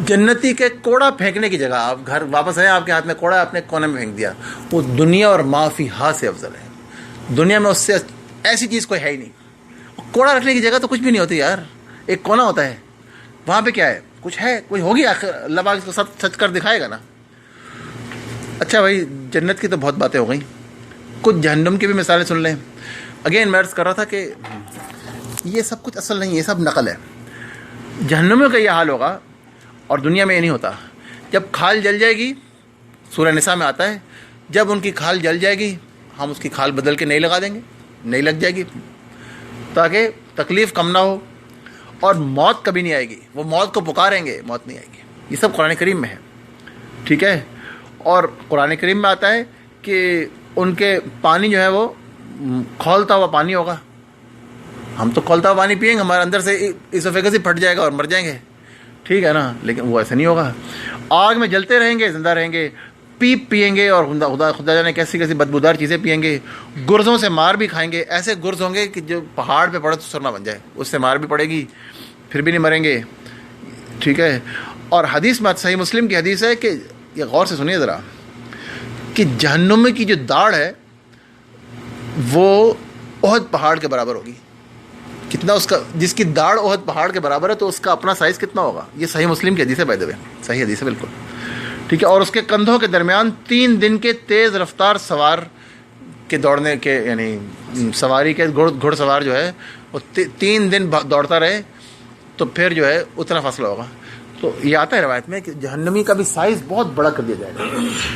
جنتی کے کوڑا پھینکنے کی جگہ آپ گھر واپس آئے، آپ کے ہاتھ میں کوڑا اپنے کونے میں پھینک دیا، وہ دنیا اور ما فیہا سے افضل ہے. دنیا میں اس سے ایسی چیز کوئی ہے ہی نہیں. کوڑا رکھنے کی جگہ تو کچھ بھی نہیں ہوتی یار، ایک کونا ہوتا ہے، وہاں پہ کیا ہے، کچھ ہے، کوئی ہوگی آخر، اللہ پاک اس کو سب سچ کر دکھائے گا نا. اچھا بھائی، جنت کی تو بہت باتیں ہو گئیں، کچھ جہنم کی بھی مثالیں سن لیں. اگین میں عرض کر رہا تھا کہ یہ سب کچھ اصل نہیں، یہ سب نقل ہے. جہنمیوں کا یہ حال ہوگا اور دنیا میں یہ نہیں ہوتا. جب کھال جل جائے گی، سورہ نساء میں آتا ہے، جب ان کی کھال جل جائے گی ہم اس کی کھال بدل کے نئی لگا دیں گے، نئی لگ جائے گی تاکہ تکلیف کم نہ ہو، اور موت کبھی نہیں آئے گی. وہ موت کو پکاریں گے، موت نہیں آئے گی. یہ سب قرآن کریم میں ہے، ٹھیک ہے. اور قرآن کریم میں آتا ہے کہ ان کے پانی جو ہے وہ کھولتا ہوا پانی ہوگا. ہم تو کھولتا ہوا پانی پئیں گے، ہمارے اندر سے اسوفیگس ہی پھٹ جائے گا اور مر جائیں گے، ٹھیک ہے نا. لیکن وہ ایسا نہیں ہوگا. آگ میں جلتے رہیں گے، زندہ رہیں گے، پیپ پئیں گے، اور خدا جانے کیسی کیسی بدبودار چیزیں پئیں گے. گرزوں سے مار بھی کھائیں گے، ایسے گرز ہوں گے کہ جو پہاڑ پہ پڑے تو سرنا بن جائے، اس سے مار بھی پڑے گی پھر بھی نہیں مریں گے، ٹھیک ہے. اور حدیث میں صحیح مسلم کی حدیث ہے کہ یہ غور سے سنیے ذرا، کہ جہنم کی جو داڑھ ہے وہ احد پہاڑ کے برابر ہوگی. کتنا اس کا، جس کی داڑھ احد پہاڑ کے برابر ہے تو اس کا اپنا سائز کتنا ہوگا. یہ صحیح مسلم کی حدیث ہے، بائی دا وے صحیح حدیث ہے بالکل، ٹھیک ہے. اور اس کے کندھوں کے درمیان 3 دن کے تیز رفتار سوار کے دوڑنے کے، یعنی سواری کے گھڑ سوار جو ہے وہ 3 دن دوڑتا رہے تو پھر جو ہے اتنا فاصلہ ہوگا. تو یہ آتا ہے روایت میں کہ جہنمی کا بھی سائز بہت بڑا کر دیا جائے گا،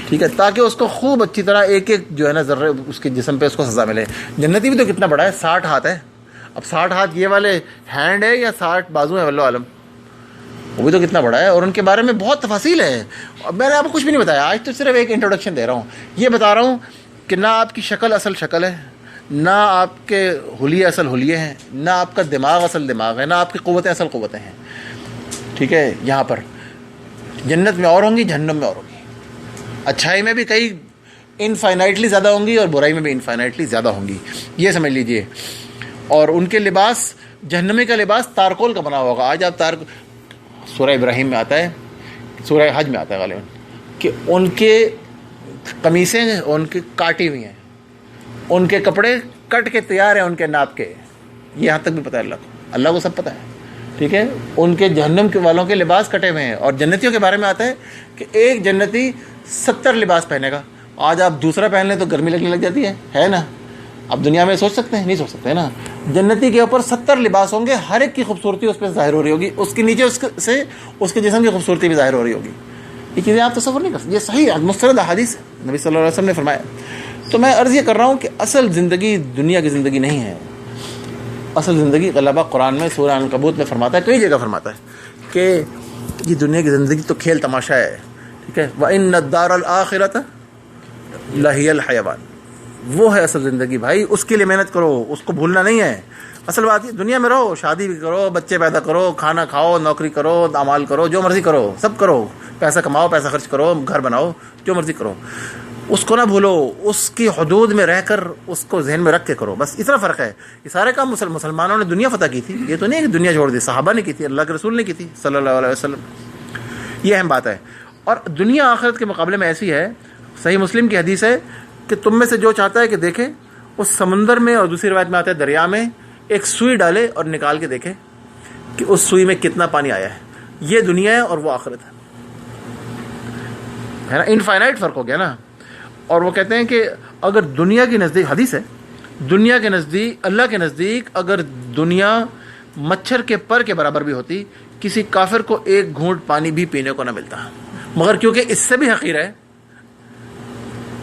ٹھیک ہے، تاکہ اس کو خوب اچھی طرح ایک ایک جو ہے نا ذرے اس کے جسم پہ اس کو سزا ملے. جنتی بھی تو کتنا بڑا ہے، 60 ہاتھ ہے. اب 60 ہاتھ یہ والے ہینڈ ہے یا 60 بازو ہیں، واللہ عالم، وہ بھی تو کتنا بڑا ہے. اور ان کے بارے میں بہت تفاصیل ہے. میں نے آپ کو کچھ بھی نہیں بتایا، آج تو صرف ایک انٹروڈکشن دے رہا ہوں. یہ بتا رہا ہوں کہ نہ آپ کی شکل اصل شکل ہے، نہ آپ کے حلیے اصل حلیے ہیں، نہ آپ کا دماغ اصل دماغ ہے، نہ آپ کی قوتیں اصل قوتیں ہیں، ٹھیک ہے. یہاں پر جنت میں اور ہوں گی، جہنم میں اور ہوں گی. اچھائی میں بھی کئی انفائنائٹلی زیادہ ہوں گی اور برائی میں بھی انفائنائٹلی زیادہ ہوں گی، یہ سمجھ لیجئے. اور ان کے لباس، جہنمی کا لباس تارکول کا بنا ہوگا. آج آپ سورہ ابراہیم میں آتا ہے، سورہ حج میں آتا ہے غالباً، کہ ان کے قمیصیں ان کی کاٹی ہوئی ہیں، ان کے کپڑے کٹ کے تیار ہیں ان کے ناپ کے. یہاں تک بھی پتہ ہے اللہ کو، اللہ کو سب پتہ ہے، ٹھیک ہے. ان کے جہنم کے والوں کے لباس کٹے ہوئے ہیں. اور جنتیوں کے بارے میں آتا ہے کہ ایک جنتی 70 لباس پہنے گا. آج آپ دوسرا پہن لیں تو گرمی لگنے لگ جاتی ہے نا. اب دنیا میں سوچ سکتے ہیں؟ نہیں سوچ سکتے نا. جنتی کے اوپر 70 لباس ہوں گے، ہر ایک کی خوبصورتی اس پہ ظاہر ہو رہی ہوگی، اس کے نیچے اس کے جسم کی خوبصورتی بھی ظاہر ہو رہی ہوگی. یہ چیزیں آپ تصور نہیں کر سکتے. یہ صحیح مستند احادیث نبی صلی اللہ علیہ وسلم نے فرمایا. تو میں عرض یہ کر رہا ہوں کہ اصل زندگی دنیا کی زندگی نہیں ہے. اصل زندگی اللہ پاک قرآن میں سورہ عنکبوت میں فرماتا ہے، کئی جگہ فرماتا ہے کہ یہ دنیا کی زندگی تو کھیل تماشا ہے، ٹھیک ہے. وَإِنَّ الدَّارَ الْآخِرَةَ لَهِيَ الْحَيَوَانُ، وہ ہے اصل زندگی بھائی. اس کے لیے محنت کرو، اس کو بھولنا نہیں ہے. اصل بات یہ دنیا میں رہو، شادی بھی کرو، بچے پیدا کرو، کھانا کھاؤ، نوکری کرو، اعمال کرو، جو مرضی کرو، سب کرو، پیسہ کماؤ، پیسہ خرچ کرو، گھر بناؤ، جو مرضی کرو. اس کو نہ بھولو، اس کی حدود میں رہ کر اس کو ذہن میں رکھ کے کرو، بس اتنا فرق ہے. یہ سارے کام مسلمانوں نے دنیا فتح کی تھی، یہ تو نہیں کہ دنیا چھوڑ دی. صحابہ نے کی تھی، اللہ کے رسول نے کی تھی صلی اللہ علیہ وسلم. یہ اہم بات ہے. اور دنیا آخرت کے مقابلے میں ایسی ہے، صحیح مسلم کی حدیث ہے کہ تم میں سے جو چاہتا ہے کہ دیکھے اس سمندر میں، اور دوسری روایت میں آتا ہے دریا میں، ایک سوئی ڈالے اور نکال کے دیکھے کہ اس سوئی میں کتنا پانی آیا ہے. یہ دنیا ہے اور وہ آخرت ہے نا. انفائنائٹ فرق ہو گیا نا. اور وہ کہتے ہیں کہ اگر دنیا کے نزدیک، حدیث ہے، دنیا کے نزدیک، اللہ کے نزدیک اگر دنیا مچھر کے پر کے برابر بھی ہوتی، کسی کافر کو ایک گھونٹ پانی بھی پینے کو نہ ملتا، مگر کیونکہ اس سے بھی حقیر ہے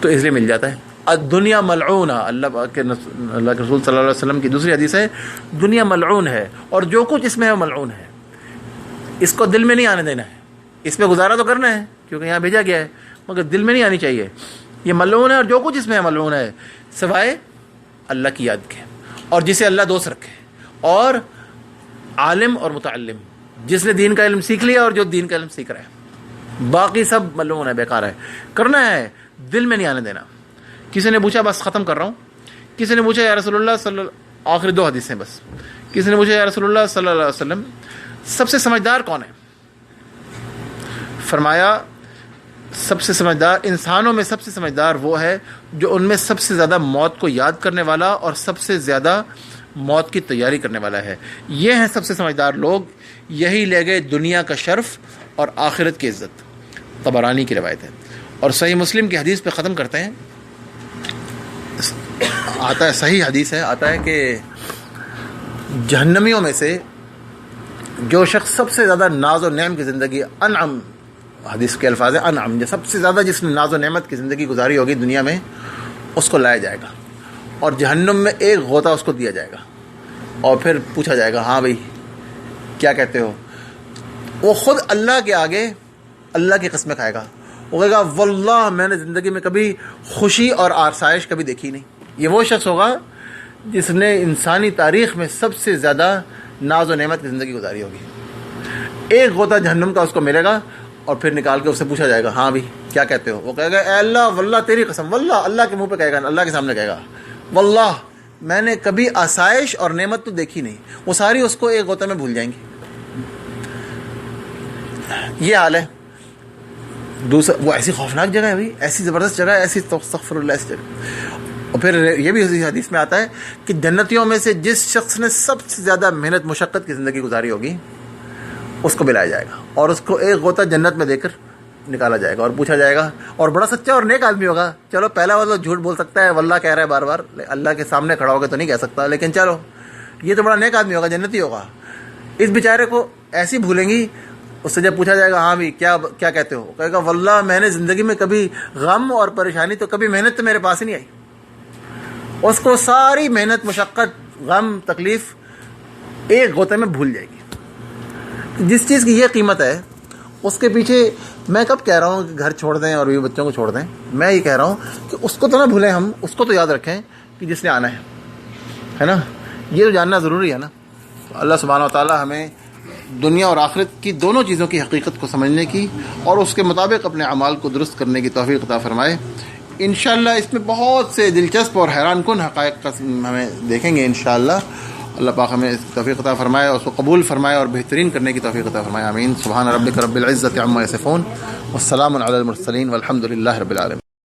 تو اس لیے مل جاتا ہے. دنیا ملعون، اللہ کے رسول صلی اللہ علیہ وسلم کی دوسری حدیث ہے، دنیا ملعون ہے اور جو کچھ اس میں ہے ملعون ہے. اس کو دل میں نہیں آنے دینا ہے. اس پہ گزارا تو کرنا ہے کیونکہ یہاں بھیجا گیا ہے، مگر دل میں نہیں آنی چاہیے. یہ ملعون ہے اور جو کچھ اس میں ہے ملعون ہے، سوائے اللہ کی یاد کے، اور جسے اللہ دوست رکھے، اور عالم اور متعلم، جس نے دین کا علم سیکھ لیا اور جو دین کا علم سیکھ رہا ہے. باقی سب ملعون ہے، بیکار ہے. کرنا ہے، دل میں نہیں آنے دینا. کسی نے پوچھا، بس ختم کر رہا ہوں، کسی نے پوچھا یا رسول اللہ آخری 2 حدیثیں بس. کسی نے پوچھا یا رسول اللہ صلی اللہ علیہ وسلم سب سے سمجھدار کون ہے؟ فرمایا سب سے سمجھدار انسانوں میں سب سے سمجھدار وہ ہے جو ان میں سب سے زیادہ موت کو یاد کرنے والا اور سب سے زیادہ موت کی تیاری کرنے والا ہے. یہ ہیں سب سے سمجھدار لوگ، یہی لے گئے دنیا کا شرف اور آخرت کی عزت. طبرانی کی روایت ہے. اور صحیح مسلم کی حدیث پہ ختم کرتے ہیں. آتا ہے، صحیح حدیث ہے، آتا ہے کہ جہنمیوں میں سے جو شخص سب سے زیادہ ناز و نعم کی زندگی، انعم، حدیث کے الفاظ ہیں انعم، جو سب سے زیادہ جس نے ناز و نعمت کی زندگی گزاری ہوگی دنیا میں، اس کو لایا جائے گا اور جہنم میں ایک غوطہ اس کو دیا جائے گا اور پھر پوچھا جائے گا ہاں بھائی کیا کہتے ہو. وہ خود اللہ کے آگے اللہ کی قسمیں کھائے گا. وہ کہے گا واللہ میں نے زندگی میں کبھی خوشی اور آسائش کبھی دیکھی نہیں. یہ وہ شخص ہوگا جس نے انسانی تاریخ میں سب سے زیادہ ناز و نعمت کی زندگی گزاری ہوگی. ایک غوطہ جہنم کا اس کو ملے گا اور پھر نکال کے اس سے پوچھا جائے گا ہاں بھی کیا کہتے ہو. وہ کہے گا اے اللہ واللہ تیری قسم، واللہ اللہ کے منہ پہ کہے گا، اللہ کے سامنے کہے گا واللہ میں نے کبھی آسائش اور نعمت تو دیکھی نہیں. وہ ساری اس کو ایک غوطہ میں بھول جائیں گی. یہ حال ہے. دوسرا وہ ایسی خوفناک جگہ ہے بھائی، ایسی زبردست جگہ ہے، ایسی استغفر اللہ ایسی جگہ. اور پھر یہ بھی حدیث میں آتا ہے کہ جنتیوں میں سے جس شخص نے سب سے زیادہ محنت مشقت کی زندگی گزاری ہوگی اس کو بلایا جائے گا اور اس کو ایک غوطہ جنت میں دے کر نکالا جائے گا اور پوچھا جائے گا. اور بڑا سچا اور نیک آدمی ہوگا. چلو پہلا والا جھوٹ بول سکتا ہے، واللہ کہہ رہا ہے بار بار، اللہ کے سامنے کھڑا ہوگا تو نہیں کہہ سکتا، لیکن چلو یہ تو بڑا نیک آدمی ہوگا، جنتی ہوگا. اس بیچارے کو ایسی بھولیں گی. اس سے جب پوچھا جائے گا ہاں بھی کیا کہتے ہو، کہے گا واللہ میں نے زندگی میں کبھی غم اور پریشانی تو کبھی محنت تو میرے پاس ہی نہیں آئی. اس کو ساری محنت مشقت غم تکلیف ایک غوطے میں بھول جائے گی. جس چیز کی یہ قیمت ہے اس کے پیچھے میں کب کہہ رہا ہوں کہ گھر چھوڑ دیں اور بیوی بچوں کو چھوڑ دیں. میں یہ کہہ رہا ہوں کہ اس کو تو نہ بھولیں، ہم اس کو تو یاد رکھیں کہ جس نے آنا ہے نا. یہ تو جاننا ضروری ہے نا. اللہ سبحانہ و تعالی ہمیں دنیا اور آخرت کی دونوں چیزوں کی حقیقت کو سمجھنے کی اور اس کے مطابق اپنے اعمال کو درست کرنے کی توفیق عطا فرمائے. انشاءاللہ اس میں بہت سے دلچسپ اور حیران کن حقائق کا ہمیں دیکھیں گے انشاءاللہ. اللہ پاک ہمیں توفیق عطا فرمائے اور اس کو قبول فرمائے اور بہترین کرنے کی توفیق عطا فرمائے. آمین. سبحان ربک رب العزۃ عما یصفون والسلام علی المرسلین والحمد للہ رب العالمین.